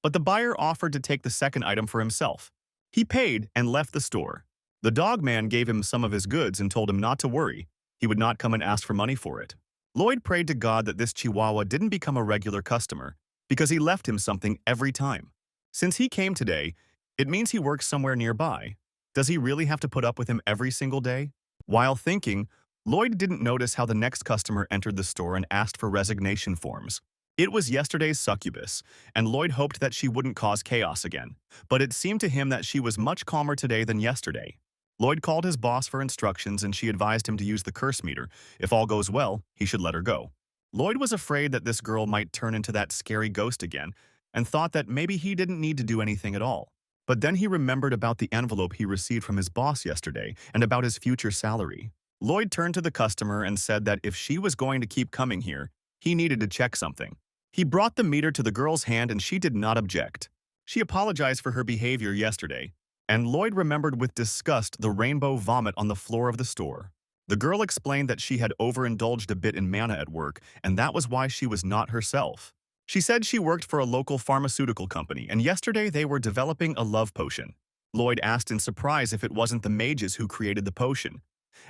but the buyer offered to take the second item for himself. He paid and left the store. The dog man gave him some of his goods and told him not to worry. He would not come and ask for money for it. Lloyd prayed to God that this Chihuahua didn't become a regular customer because he left him something every time. Since he came today, it means he works somewhere nearby. Does he really have to put up with him every single day? While thinking, Lloyd didn't notice how the next customer entered the store and asked for resignation forms. It was yesterday's succubus, and Lloyd hoped that she wouldn't cause chaos again. But it seemed to him that she was much calmer today than yesterday. Lloyd called his boss for instructions and she advised him to use the curse meter. If all goes well, he should let her go. Lloyd was afraid that this girl might turn into that scary ghost again and thought that maybe he didn't need to do anything at all. But then he remembered about the envelope he received from his boss yesterday and about his future salary. Lloyd turned to the customer and said that if she was going to keep coming here, he needed to check something. He brought the meter to the girl's hand and she did not object. She apologized for her behavior yesterday, and Lloyd remembered with disgust the rainbow vomit on the floor of the store. The girl explained that she had overindulged a bit in manna at work, and that was why she was not herself. She said she worked for a local pharmaceutical company, and yesterday they were developing a love potion. Lloyd asked in surprise if it wasn't the mages who created the potion,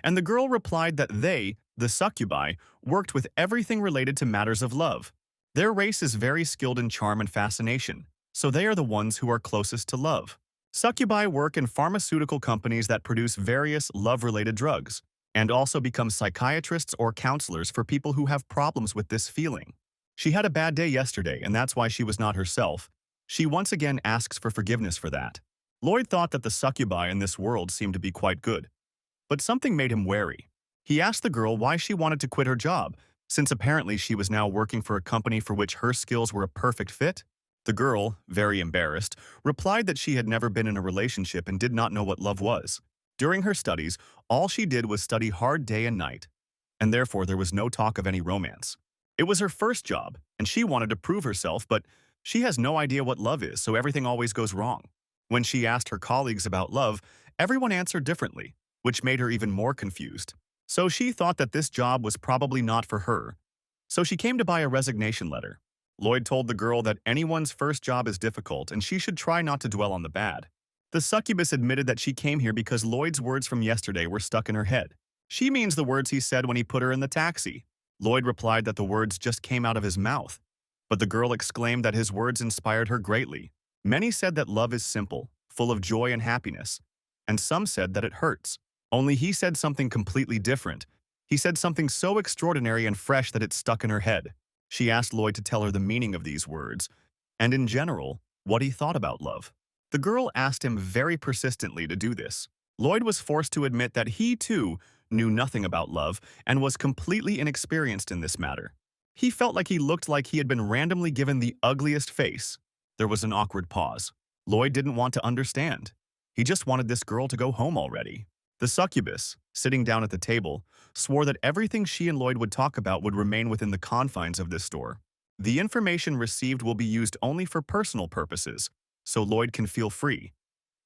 and the girl replied that they, the succubi, worked with everything related to matters of love. Their race is very skilled in charm and fascination, so they are the ones who are closest to love. Succubi work in pharmaceutical companies that produce various love-related drugs, and also become psychiatrists or counselors for people who have problems with this feeling. She had a bad day yesterday, and that's why she was not herself. She once again asks for forgiveness for that. Lloyd thought that the succubi in this world seemed to be quite good, but something made him wary. He asked the girl why she wanted to quit her job, since apparently she was now working for a company for which her skills were a perfect fit. The girl, very embarrassed, replied that she had never been in a relationship and did not know what love was. During her studies, all she did was study hard day and night, and therefore there was no talk of any romance. It was her first job, and she wanted to prove herself, but she has no idea what love is, so everything always goes wrong. When she asked her colleagues about love, everyone answered differently, which made her even more confused. So she thought that this job was probably not for her. So she came to buy a resignation letter. Lloyd told the girl that anyone's first job is difficult and she should try not to dwell on the bad. The succubus admitted that she came here because Lloyd's words from yesterday were stuck in her head. She means the words he said when he put her in the taxi. Lloyd replied that the words just came out of his mouth, but the girl exclaimed that his words inspired her greatly. Many said that love is simple, full of joy and happiness, and some said that it hurts. Only he said something completely different. He said something so extraordinary and fresh that it stuck in her head. She asked Lloyd to tell her the meaning of these words, and in general, what he thought about love. The girl asked him very persistently to do this. Lloyd was forced to admit that he, too, knew nothing about love and was completely inexperienced in this matter. He felt like he looked like he had been randomly given the ugliest face. There was an awkward pause. Lloyd didn't want to understand. He just wanted this girl to go home already. The succubus, sitting down at the table, swore that everything she and Lloyd would talk about would remain within the confines of this store. The information received will be used only for personal purposes, so Lloyd can feel free.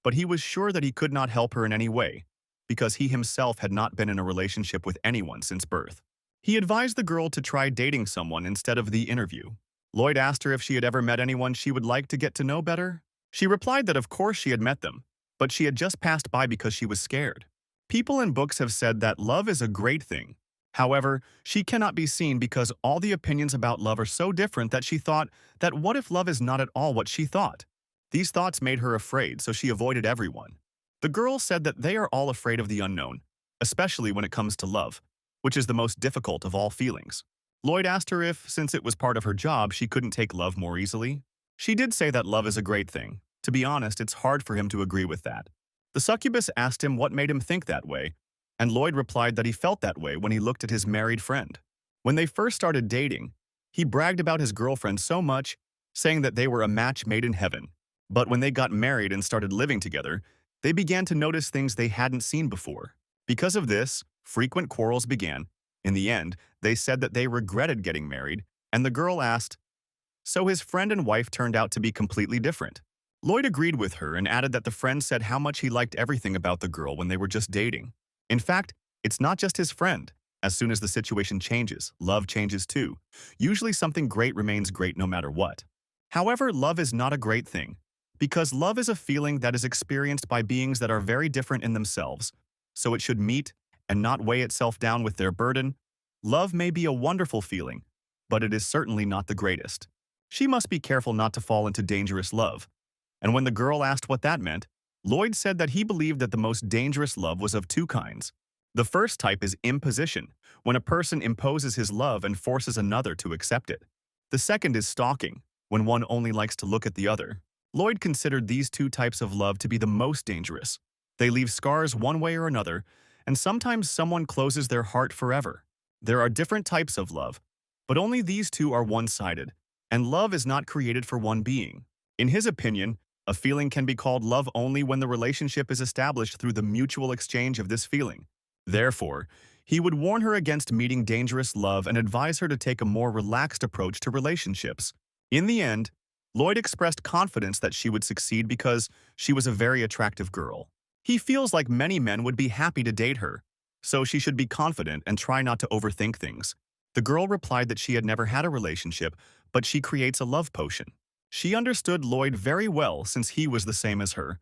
But he was sure that he could not help her in any way, because he himself had not been in a relationship with anyone since birth. He advised the girl to try dating someone instead of the interview. Lloyd asked her if she had ever met anyone she would like to get to know better. She replied that of course she had met them, but she had just passed by because she was scared. People in books have said that love is a great thing. However, she cannot be seen because all the opinions about love are so different that she thought that what if love is not at all what she thought? These thoughts made her afraid, so she avoided everyone. The girl said that they are all afraid of the unknown, especially when it comes to love, which is the most difficult of all feelings. Lloyd asked her if, since it was part of her job, she couldn't take love more easily. She did say that love is a great thing. To be honest, it's hard for him to agree with that. The succubus asked him what made him think that way, and Lloyd replied that he felt that way when he looked at his married friend. When they first started dating, he bragged about his girlfriend so much, saying that they were a match made in heaven. But when they got married and started living together, they began to notice things they hadn't seen before. Because of this, frequent quarrels began. In the end, they said that they regretted getting married, and the girl asked, so his friend and wife turned out to be completely different. Lloyd agreed with her and added that the friend said how much he liked everything about the girl when they were just dating. In fact, it's not just his friend. As soon as the situation changes, love changes too. Usually something great remains great no matter what. However, love is not a great thing, because love is a feeling that is experienced by beings that are very different in themselves, so it should meet and not weigh itself down with their burden. Love may be a wonderful feeling, but it is certainly not the greatest. She must be careful not to fall into dangerous love. And when the girl asked what that meant, Lloyd said that he believed that the most dangerous love was of two kinds. The first type is imposition, when a person imposes his love and forces another to accept it. The second is stalking, when one only likes to look at the other. Lloyd considered these two types of love to be the most dangerous. They leave scars one way or another, and sometimes someone closes their heart forever. There are different types of love, but only these two are one-sided, and love is not created for one being. In his opinion, a feeling can be called love only when the relationship is established through the mutual exchange of this feeling. Therefore, he would warn her against meeting dangerous love and advise her to take a more relaxed approach to relationships. In the end, Lloyd expressed confidence that she would succeed because she was a very attractive girl. He feels like many men would be happy to date her, so she should be confident and try not to overthink things. The girl replied that she had never had a relationship, but she creates a love potion. She understood Lloyd very well since he was the same as her.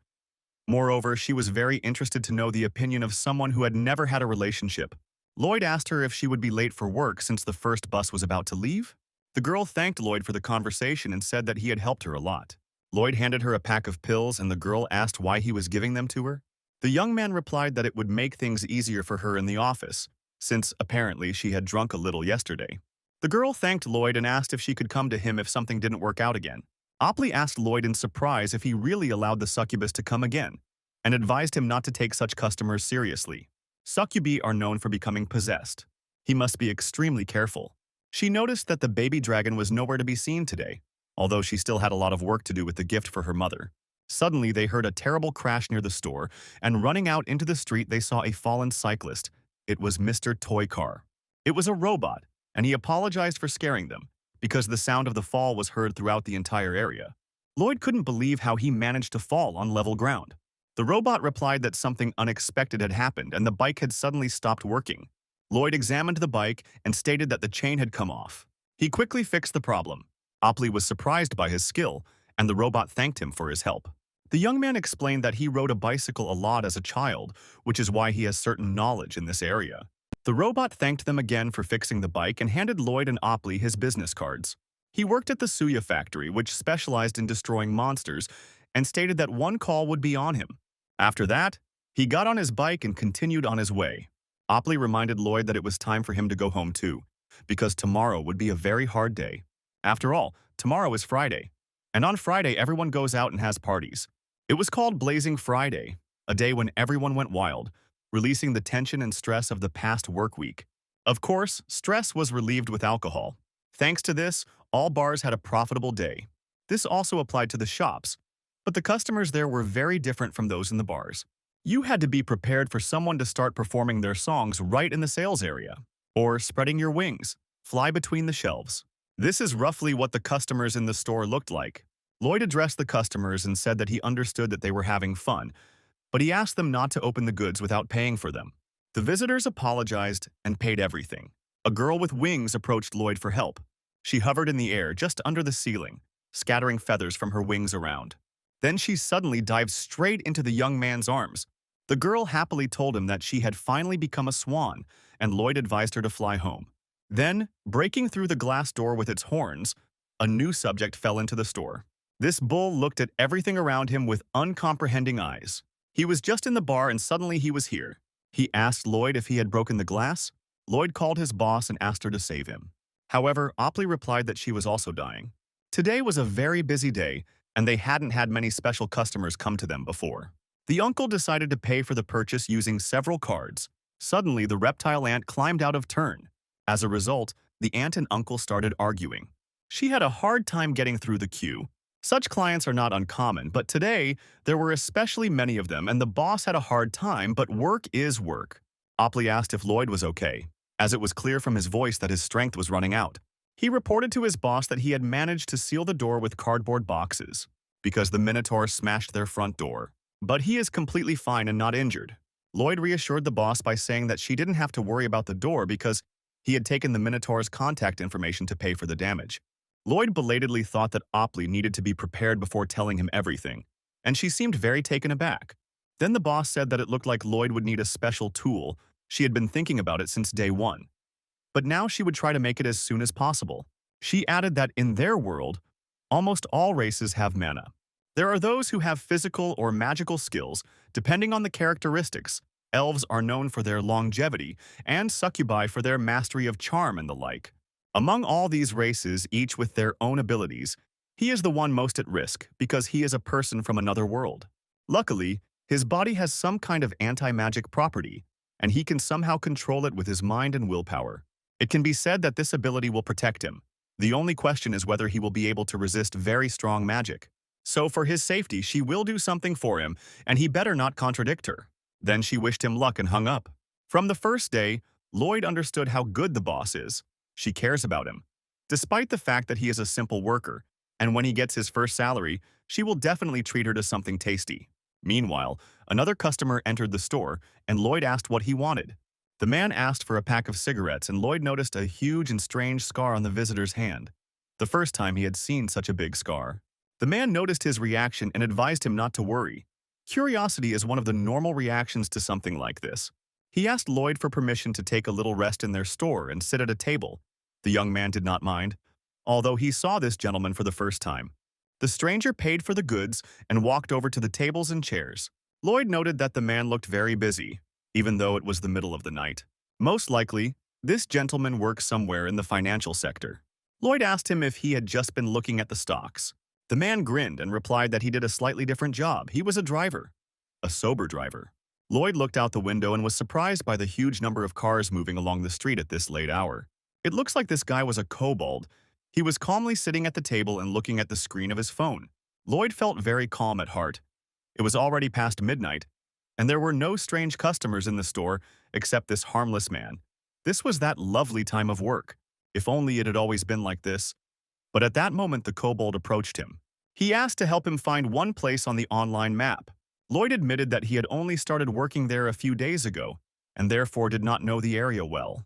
Moreover, she was very interested to know the opinion of someone who had never had a relationship. Lloyd asked her if she would be late for work since the first bus was about to leave. The girl thanked Lloyd for the conversation and said that he had helped her a lot. Lloyd handed her a pack of pills and the girl asked why he was giving them to her. The young man replied that it would make things easier for her in the office, since apparently she had drunk a little yesterday. The girl thanked Lloyd and asked if she could come to him if something didn't work out again. Opley asked Lloyd in surprise if he really allowed the succubus to come again, and advised him not to take such customers seriously. Succubi are known for becoming possessed. He must be extremely careful. She noticed that the baby dragon was nowhere to be seen today, although she still had a lot of work to do with the gift for her mother. Suddenly, they heard a terrible crash near the store, and running out into the street, they saw a fallen cyclist. It was Mr. Toy Car. It was a robot, and he apologized for scaring them, because the sound of the fall was heard throughout the entire area. Lloyd couldn't believe how he managed to fall on level ground. The robot replied that something unexpected had happened and the bike had suddenly stopped working. Lloyd examined the bike and stated that the chain had come off. He quickly fixed the problem. Opley was surprised by his skill, and the robot thanked him for his help. The young man explained that he rode a bicycle a lot as a child, which is why he has certain knowledge in this area. The robot thanked them again for fixing the bike and handed Lloyd and Opley his business cards. He worked at the Suya factory, which specialized in destroying monsters, and stated that one call would be on him. After that, he got on his bike and continued on his way. Opley reminded Lloyd that it was time for him to go home too, because tomorrow would be a very hard day. After all, tomorrow is Friday, and on Friday everyone goes out and has parties. It was called Blazing Friday, a day when everyone went wild, releasing the tension and stress of the past work week. Of course, stress was relieved with alcohol. Thanks to this, all bars had a profitable day. This also applied to the shops, but the customers there were very different from those in the bars. You had to be prepared for someone to start performing their songs right in the sales area, or spreading your wings, fly between the shelves. This is roughly what the customers in the store looked like. Lloyd addressed the customers and said that he understood that they were having fun, but he asked them not to open the goods without paying for them. The visitors apologized and paid everything. A girl with wings approached Lloyd for help. She hovered in the air just under the ceiling, scattering feathers from her wings around. Then she suddenly dived straight into the young man's arms. The girl happily told him that she had finally become a swan, and Lloyd advised her to fly home. Then, breaking through the glass door with its horns, a new subject fell into the store. This bull looked at everything around him with uncomprehending eyes. He was just in the bar and suddenly he was here. He asked Lloyd if he had broken the glass. Lloyd called his boss and asked her to save him. However, Opley replied that she was also dying. Today was a very busy day, and they hadn't had many special customers come to them before. The uncle decided to pay for the purchase using several cards. Suddenly, the reptile ant climbed out of turn. As a result, the aunt and uncle started arguing. She had a hard time getting through the queue. Such clients are not uncommon, but today, there were especially many of them, and the boss had a hard time, but work is work. Opley asked if Lloyd was okay, as it was clear from his voice that his strength was running out. He reported to his boss that he had managed to seal the door with cardboard boxes, because the Minotaur smashed their front door. But he is completely fine and not injured. Lloyd reassured the boss by saying that she didn't have to worry about the door because he had taken the Minotaur's contact information to pay for the damage. Lloyd belatedly thought that Opley needed to be prepared before telling him everything, and she seemed very taken aback. Then the boss said that it looked like Lloyd would need a special tool. She had been thinking about it since day one, but now she would try to make it as soon as possible. She added that in their world, almost all races have mana. There are those who have physical or magical skills, depending on the characteristics. Elves are known for their longevity, and succubi for their mastery of charm and the like. Among all these races, each with their own abilities, he is the one most at risk because he is a person from another world. Luckily, his body has some kind of anti-magic property, and he can somehow control it with his mind and willpower. It can be said that this ability will protect him. The only question is whether he will be able to resist very strong magic. So for his safety, she will do something for him, and he better not contradict her. Then she wished him luck and hung up. From the first day, Lloyd understood how good the boss is. She cares about him, despite the fact that he is a simple worker, and when he gets his first salary, she will definitely treat her to something tasty. Meanwhile, another customer entered the store, and Lloyd asked what he wanted. The man asked for a pack of cigarettes, and Lloyd noticed a huge and strange scar on the visitor's hand. The first time he had seen such a big scar. The man noticed his reaction and advised him not to worry. Curiosity is one of the normal reactions to something like this. He asked Lloyd for permission to take a little rest in their store and sit at a table. The young man did not mind, although he saw this gentleman for the first time. The stranger paid for the goods and walked over to the tables and chairs. Lloyd noted that the man looked very busy, even though it was the middle of the night. Most likely, this gentleman works somewhere in the financial sector. Lloyd asked him if he had just been looking at the stocks. The man grinned and replied that he did a slightly different job. He was a driver, a sober driver. Lloyd looked out the window and was surprised by the huge number of cars moving along the street at this late hour. It looks like this guy was a kobold. He was calmly sitting at the table and looking at the screen of his phone. Lloyd felt very calm at heart. It was already past midnight, and there were no strange customers in the store except this harmless man. This was that lovely time of work. If only it had always been like this. But at that moment, the kobold approached him. He asked to help him find one place on the online map. Lloyd admitted that he had only started working there a few days ago, and therefore did not know the area well.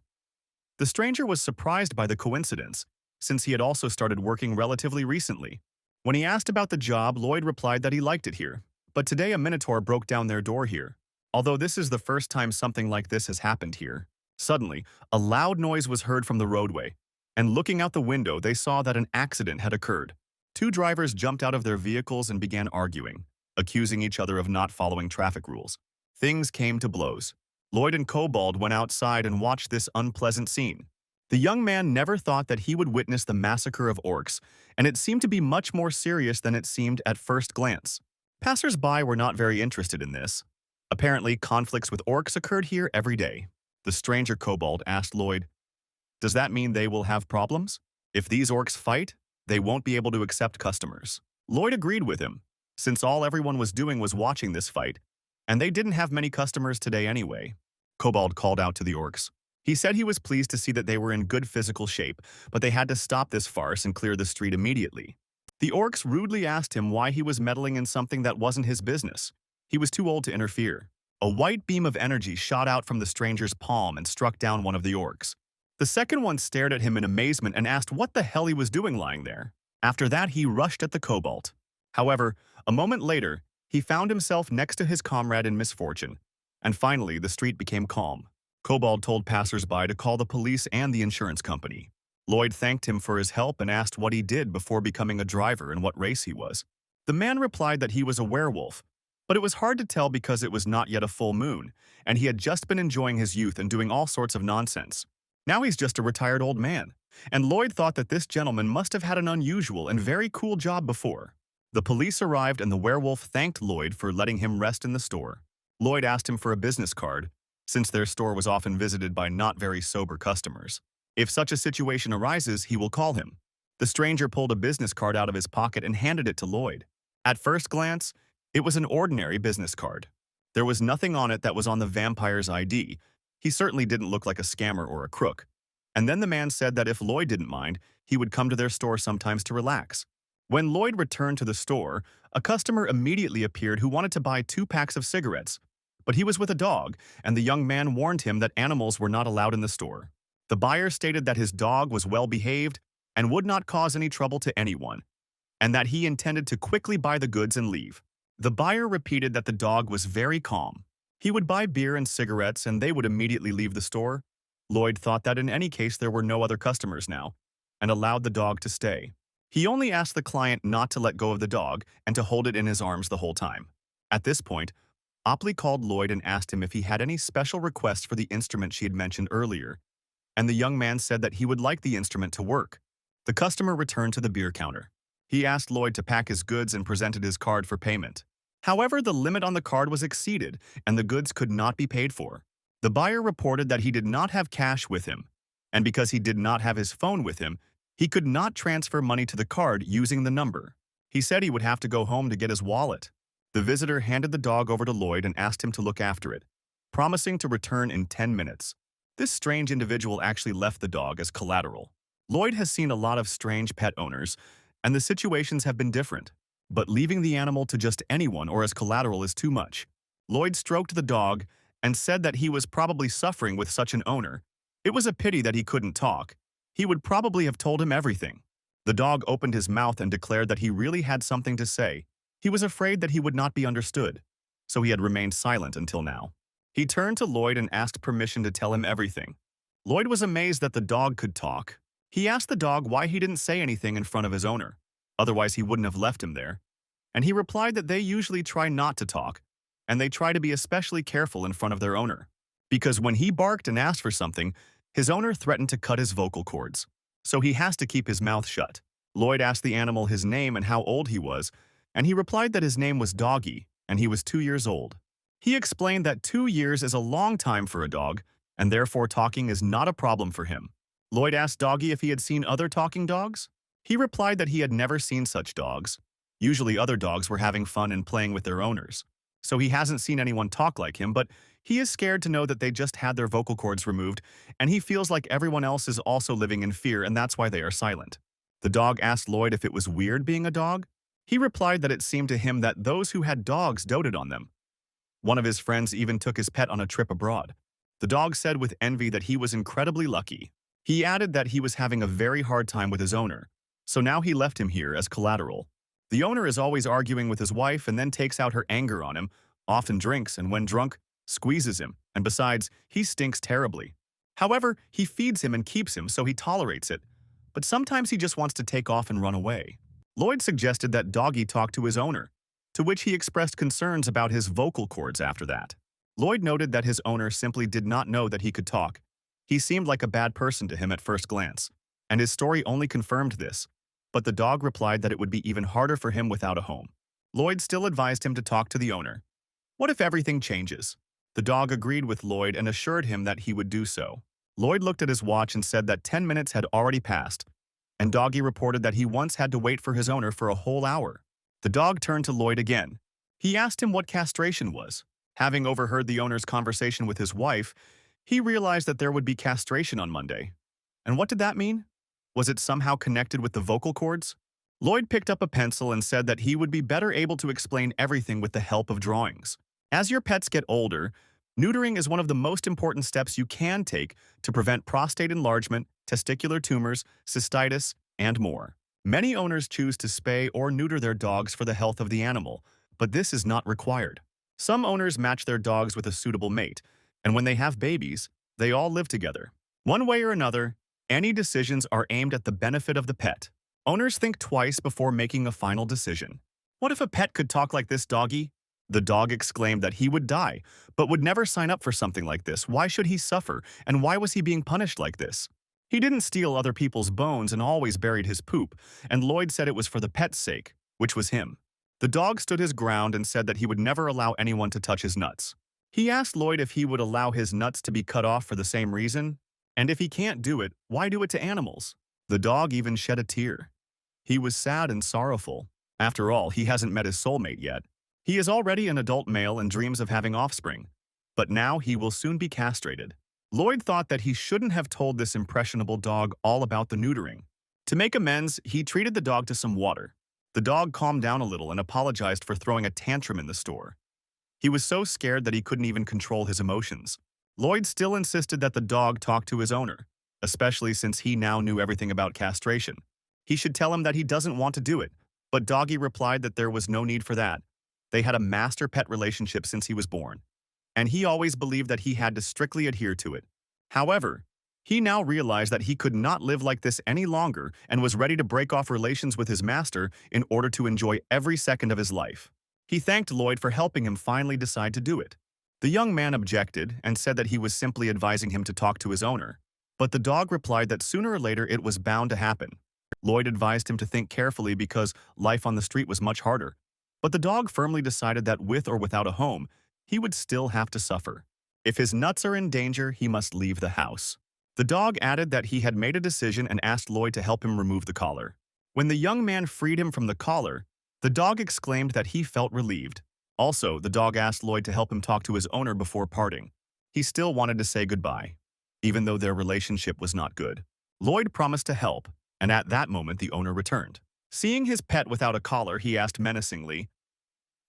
The stranger was surprised by the coincidence, since he had also started working relatively recently. When he asked about the job, Lloyd replied that he liked it here. But today a Minotaur broke down their door here. Although this is the first time something like this has happened here. Suddenly, a loud noise was heard from the roadway, and looking out the window, they saw that an accident had occurred. Two drivers jumped out of their vehicles and began arguing, accusing each other of not following traffic rules. Things came to blows. Lloyd and Kobold went outside and watched this unpleasant scene. The young man never thought that he would witness the massacre of orcs, and it seemed to be much more serious than it seemed at first glance. Passers-by were not very interested in this. Apparently, conflicts with orcs occurred here every day. The stranger Kobold asked Lloyd, "Does that mean they will have problems? If these orcs fight, they won't be able to accept customers." Lloyd agreed with him, since all everyone was doing was watching this fight, and they didn't have many customers today anyway. Kobold called out to the orcs. He said he was pleased to see that they were in good physical shape, but they had to stop this farce and clear the street immediately. The orcs rudely asked him why he was meddling in something that wasn't his business. He was too old to interfere. A white beam of energy shot out from the stranger's palm and struck down one of the orcs. The second one stared at him in amazement and asked what the hell he was doing lying there. After that, he rushed at the kobold. However, a moment later, he found himself next to his comrade in misfortune. And finally, the street became calm. Kobold told passers-by to call the police and the insurance company. Lloyd thanked him for his help and asked what he did before becoming a driver and what race he was. The man replied that he was a werewolf, but it was hard to tell because it was not yet a full moon, and he had just been enjoying his youth and doing all sorts of nonsense. Now he's just a retired old man. and Lloyd thought that this gentleman must have had an unusual and very cool job before. The police arrived and the werewolf thanked Lloyd for letting him rest in the store. Lloyd asked him for a business card, since their store was often visited by not very sober customers. If such a situation arises, he will call him. The stranger pulled a business card out of his pocket and handed it to Lloyd. At first glance, it was an ordinary business card. There was nothing on it that was on the vampire's ID. He certainly didn't look like a scammer or a crook. And then the man said that if Lloyd didn't mind, he would come to their store sometimes to relax. When Lloyd returned to the store, a customer immediately appeared who wanted to buy 2 packs of cigarettes. But he was with a dog, and the young man warned him that animals were not allowed in the store. The buyer stated that his dog was well-behaved and would not cause any trouble to anyone, and that he intended to quickly buy the goods and leave. The buyer repeated that the dog was very calm. He would buy beer and cigarettes, and they would immediately leave the store. Lloyd thought that in any case there were no other customers now, and allowed the dog to stay. He only asked the client not to let go of the dog and to hold it in his arms the whole time. At this point, Opley called Lloyd and asked him if he had any special requests for the instrument she had mentioned earlier, and the young man said that he would like the instrument to work. The customer returned to the beer counter. He asked Lloyd to pack his goods and presented his card for payment. However, the limit on the card was exceeded, and the goods could not be paid for. The buyer reported that he did not have cash with him, and because he did not have his phone with him, he could not transfer money to the card using the number. He said he would have to go home to get his wallet. The visitor handed the dog over to Lloyd and asked him to look after it, promising to return in 10 minutes. This strange individual actually left the dog as collateral. Lloyd has seen a lot of strange pet owners, and the situations have been different. But leaving the animal to just anyone or as collateral is too much. Lloyd stroked the dog and said that he was probably suffering with such an owner. It was a pity that he couldn't talk. He would probably have told him everything. The dog opened his mouth and declared that he really had something to say. He was afraid that he would not be understood, so he had remained silent until now. He turned to Lloyd and asked permission to tell him everything. Lloyd was amazed that the dog could talk. He asked the dog why he didn't say anything in front of his owner. Otherwise, he wouldn't have left him there. And he replied that they usually try not to talk, and they try to be especially careful in front of their owner. Because when he barked and asked for something, his owner threatened to cut his vocal cords. So he has to keep his mouth shut. Lloyd asked the animal his name and how old he was, and he replied that his name was Doggy, and he was 2 years old. He explained that 2 years is a long time for a dog, and therefore talking is not a problem for him. Lloyd asked Doggy if he had seen other talking dogs. He replied that he had never seen such dogs. Usually other dogs were having fun and playing with their owners. So he hasn't seen anyone talk like him, but he is scared to know that they just had their vocal cords removed, and he feels like everyone else is also living in fear, and that's why they are silent. The dog asked Lloyd if it was weird being a dog. He replied that it seemed to him that those who had dogs doted on them. One of his friends even took his pet on a trip abroad. The dog said with envy that he was incredibly lucky. He added that he was having a very hard time with his owner, so now he left him here as collateral. The owner is always arguing with his wife and then takes out her anger on him, often drinks, and when drunk, squeezes him, and besides, he stinks terribly. However, he feeds him and keeps him, so he tolerates it, but sometimes he just wants to take off and run away. Lloyd suggested that Doggy talk to his owner, to which he expressed concerns about his vocal cords after that. Lloyd noted that his owner simply did not know that he could talk. He seemed like a bad person to him at first glance, and his story only confirmed this, but the dog replied that it would be even harder for him without a home. Lloyd still advised him to talk to the owner. What if everything changes? The dog agreed with Lloyd and assured him that he would do so. Lloyd looked at his watch and said that 10 minutes had already passed, and Doggy reported that he once had to wait for his owner for a whole hour. The dog turned to Lloyd again. He asked him what castration was. Having overheard the owner's conversation with his wife, he realized that there would be castration on Monday. And what did that mean? Was it somehow connected with the vocal cords? Lloyd picked up a pencil and said that he would be better able to explain everything with the help of drawings. As your pets get older, neutering is one of the most important steps you can take to prevent prostate enlargement, testicular tumors, cystitis, and more. Many owners choose to spay or neuter their dogs for the health of the animal, but this is not required. Some owners match their dogs with a suitable mate, and when they have babies, they all live together. One way or another, any decisions are aimed at the benefit of the pet. Owners think twice before making a final decision. What if a pet could talk like this, Doggy? The dog exclaimed that he would die, but would never sign up for something like this. Why should he suffer, and why was he being punished like this? He didn't steal other people's bones and always buried his poop, and Lloyd said it was for the pet's sake, which was him. The dog stood his ground and said that he would never allow anyone to touch his nuts. He asked Lloyd if he would allow his nuts to be cut off for the same reason, and if he can't do it, why do it to animals? The dog even shed a tear. He was sad and sorrowful. After all, he hasn't met his soulmate yet. He is already an adult male and dreams of having offspring. But now he will soon be castrated. Lloyd thought that he shouldn't have told this impressionable dog all about the neutering. To make amends, he treated the dog to some water. The dog calmed down a little and apologized for throwing a tantrum in the store. He was so scared that he couldn't even control his emotions. Lloyd still insisted that the dog talk to his owner, especially since he now knew everything about castration. He should tell him that he doesn't want to do it, but Doggy replied that there was no need for that. They had a master-pet relationship since he was born, and he always believed that he had to strictly adhere to it. However, he now realized that he could not live like this any longer and was ready to break off relations with his master in order to enjoy every second of his life. He thanked Lloyd for helping him finally decide to do it. The young man objected and said that he was simply advising him to talk to his owner, but the dog replied that sooner or later it was bound to happen. Lloyd advised him to think carefully because life on the street was much harder, but the dog firmly decided that with or without a home, he would still have to suffer. If his nuts are in danger, he must leave the house. The dog added that he had made a decision and asked Lloyd to help him remove the collar. When the young man freed him from the collar, the dog exclaimed that he felt relieved. Also, the dog asked Lloyd to help him talk to his owner before parting. He still wanted to say goodbye, even though their relationship was not good. Lloyd promised to help, and at that moment the owner returned. Seeing his pet without a collar, he asked menacingly,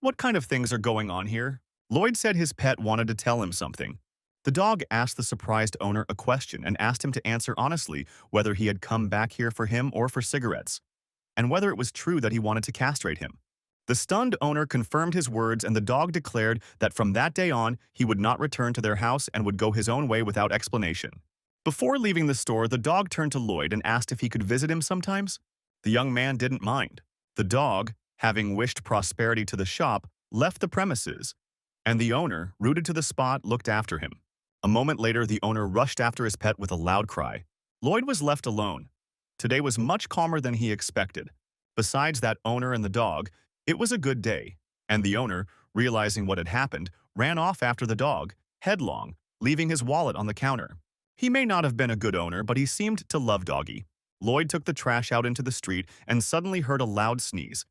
"What kind of things are going on here?" Lloyd said his pet wanted to tell him something. The dog asked the surprised owner a question and asked him to answer honestly whether he had come back here for him or for cigarettes, and whether it was true that he wanted to castrate him. The stunned owner confirmed his words, and the dog declared that from that day on, he would not return to their house and would go his own way without explanation. Before leaving the store, the dog turned to Lloyd and asked if he could visit him sometimes. The young man didn't mind. The dog, having wished prosperity to the shop, left the premises, and the owner, rooted to the spot, looked after him. A moment later, the owner rushed after his pet with a loud cry. Lloyd was left alone. Today was much calmer than he expected. Besides that owner and the dog, it was a good day, and the owner, realizing what had happened, ran off after the dog, headlong, leaving his wallet on the counter. He may not have been a good owner, but he seemed to love Doggy. Lloyd took the trash out into the street and suddenly heard a loud sneeze.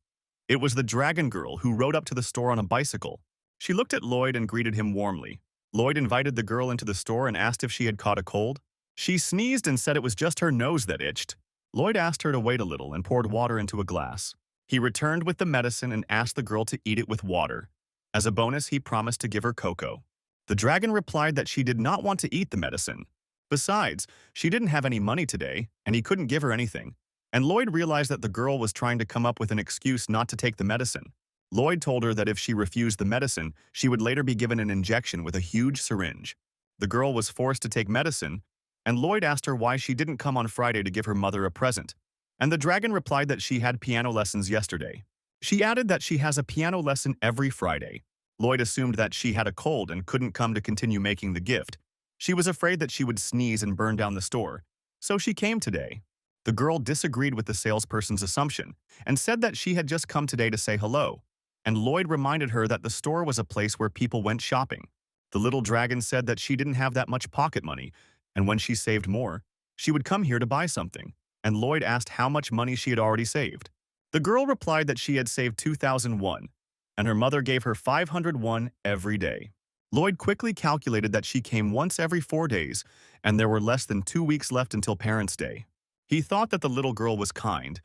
It was the dragon girl who rode up to the store on a bicycle. She looked at Lloyd and greeted him warmly. Lloyd invited the girl into the store and asked if she had caught a cold. She sneezed and said it was just her nose that itched. Lloyd asked her to wait a little and poured water into a glass. He returned with the medicine and asked the girl to eat it with water. As a bonus, he promised to give her cocoa. The dragon replied that she did not want to eat the medicine. Besides, she didn't have any money today, and he couldn't give her anything. And Lloyd realized that the girl was trying to come up with an excuse not to take the medicine. Lloyd told her that if she refused the medicine, she would later be given an injection with a huge syringe. The girl was forced to take medicine, and Lloyd asked her why she didn't come on Friday to give her mother a present. And the dragon replied that she had piano lessons yesterday. She added that she has a piano lesson every Friday. Lloyd assumed that she had a cold and couldn't come to continue making the gift. She was afraid that she would sneeze and burn down the store, so she came today. The girl disagreed with the salesperson's assumption and said that she had just come today to say hello, and Lloyd reminded her that the store was a place where people went shopping. The little dragon said that she didn't have that much pocket money, and when she saved more, she would come here to buy something, and Lloyd asked how much money she had already saved. The girl replied that she had saved 2,001, and her mother gave her 501 every day. Lloyd quickly calculated that she came once every 4 days, and there were less than 2 weeks left until Parents' Day. He thought that the little girl was kind,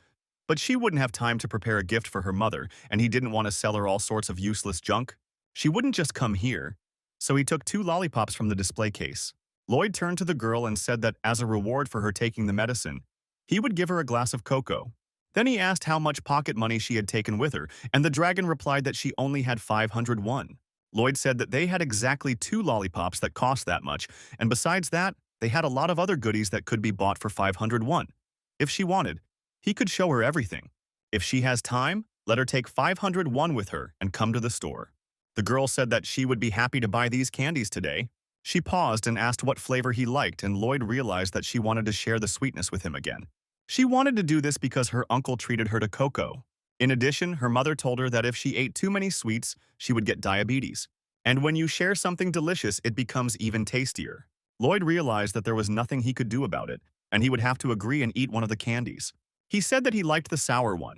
but she wouldn't have time to prepare a gift for her mother, and he didn't want to sell her all sorts of useless junk. She wouldn't just come here, so he took 2 lollipops from the display case. Lloyd turned to the girl and said that as a reward for her taking the medicine, he would give her a glass of cocoa. Then he asked how much pocket money she had taken with her, and the dragon replied that she only had 501. Lloyd said that they had exactly 2 lollipops that cost that much, and besides that, they had a lot of other goodies that could be bought for 501. If she wanted, he could show her everything. If she has time, let her take 501 with her and come to the store. The girl said that she would be happy to buy these candies today. She paused and asked what flavor he liked, and Lloyd realized that she wanted to share the sweetness with him again. She wanted to do this because her uncle treated her to cocoa. In addition, her mother told her that if she ate too many sweets, she would get diabetes. And when you share something delicious, it becomes even tastier. Lloyd realized that there was nothing he could do about it, and he would have to agree and eat one of the candies. He said that he liked the sour one,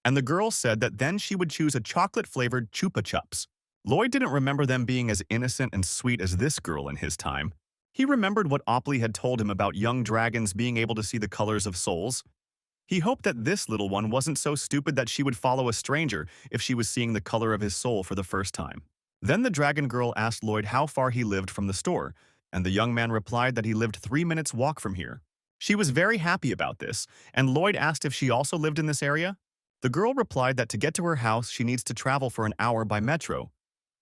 and the girl said that then she would choose a chocolate-flavored Chupa Chups. Lloyd didn't remember them being as innocent and sweet as this girl in his time. He remembered what Opley had told him about young dragons being able to see the colors of souls. He hoped that this little one wasn't so stupid that she would follow a stranger if she was seeing the color of his soul for the first time. Then the dragon girl asked Lloyd how far he lived from the store, and the young man replied that he lived 3 minutes walk from here. She was very happy about this, and Lloyd asked if she also lived in this area. The girl replied that to get to her house she needs to travel for an hour by metro,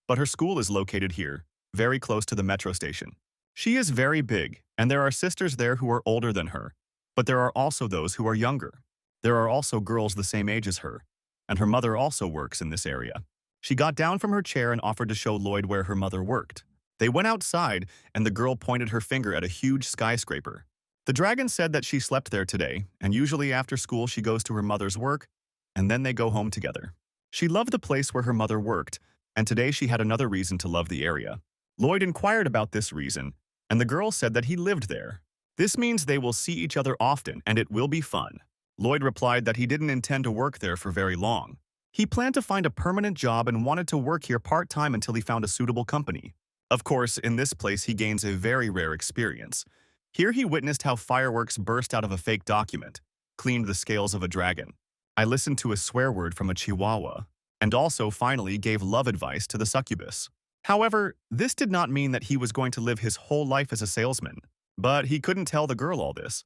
but her school is located here, very close to the metro station. She is very big, and there are sisters there who are older than her, but there are also those who are younger. There are also girls the same age as her, and her mother also works in this area. She got down from her chair and offered to show Lloyd where her mother worked. They went outside, and the girl pointed her finger at a huge skyscraper. The dragon said that she slept there today, and usually after school she goes to her mother's work, and then they go home together. She loved the place where her mother worked, and today she had another reason to love the area. Lloyd inquired about this reason, and the girl said that he lived there. This means they will see each other often, and it will be fun. Lloyd replied that he didn't intend to work there for very long. He planned to find a permanent job and wanted to work here part-time until he found a suitable company. Of course, in this place he gains a very rare experience. Here he witnessed how fireworks burst out of a fake document, cleaned the scales of a dragon. I listened to a swear word from a chihuahua, and also finally gave love advice to the succubus. However, this did not mean that he was going to live his whole life as a salesman, but he couldn't tell the girl all this.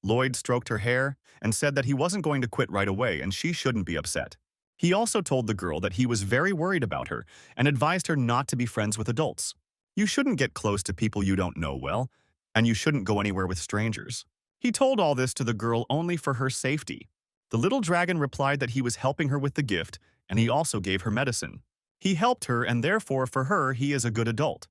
Lloyd stroked her hair and said that he wasn't going to quit right away and she shouldn't be upset. He also told the girl that he was very worried about her and advised her not to be friends with adults. You shouldn't get close to people you don't know well, and you shouldn't go anywhere with strangers. He told all this to the girl only for her safety. The little dragon replied that he was helping her with the gift, and he also gave her medicine. He helped her, and therefore for her he is a good adult.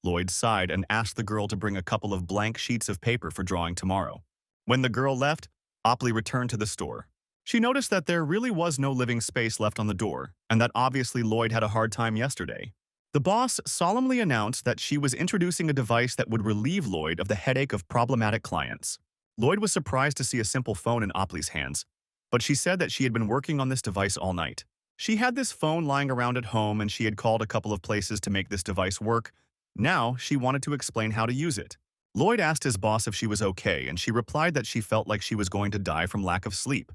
Lloyd sighed and asked the girl to bring a couple of blank sheets of paper for drawing tomorrow. When the girl left, Opley returned to the store. She noticed that there really was no living space left on the door, and that obviously Lloyd had a hard time yesterday. The boss solemnly announced that she was introducing a device that would relieve Lloyd of the headache of problematic clients. Lloyd was surprised to see a simple phone in Opley's hands, but she said that she had been working on this device all night. She had this phone lying around at home and she had called a couple of places to make this device work. Now she wanted to explain how to use it. Lloyd asked his boss if she was okay, and she replied that she felt like she was going to die from lack of sleep.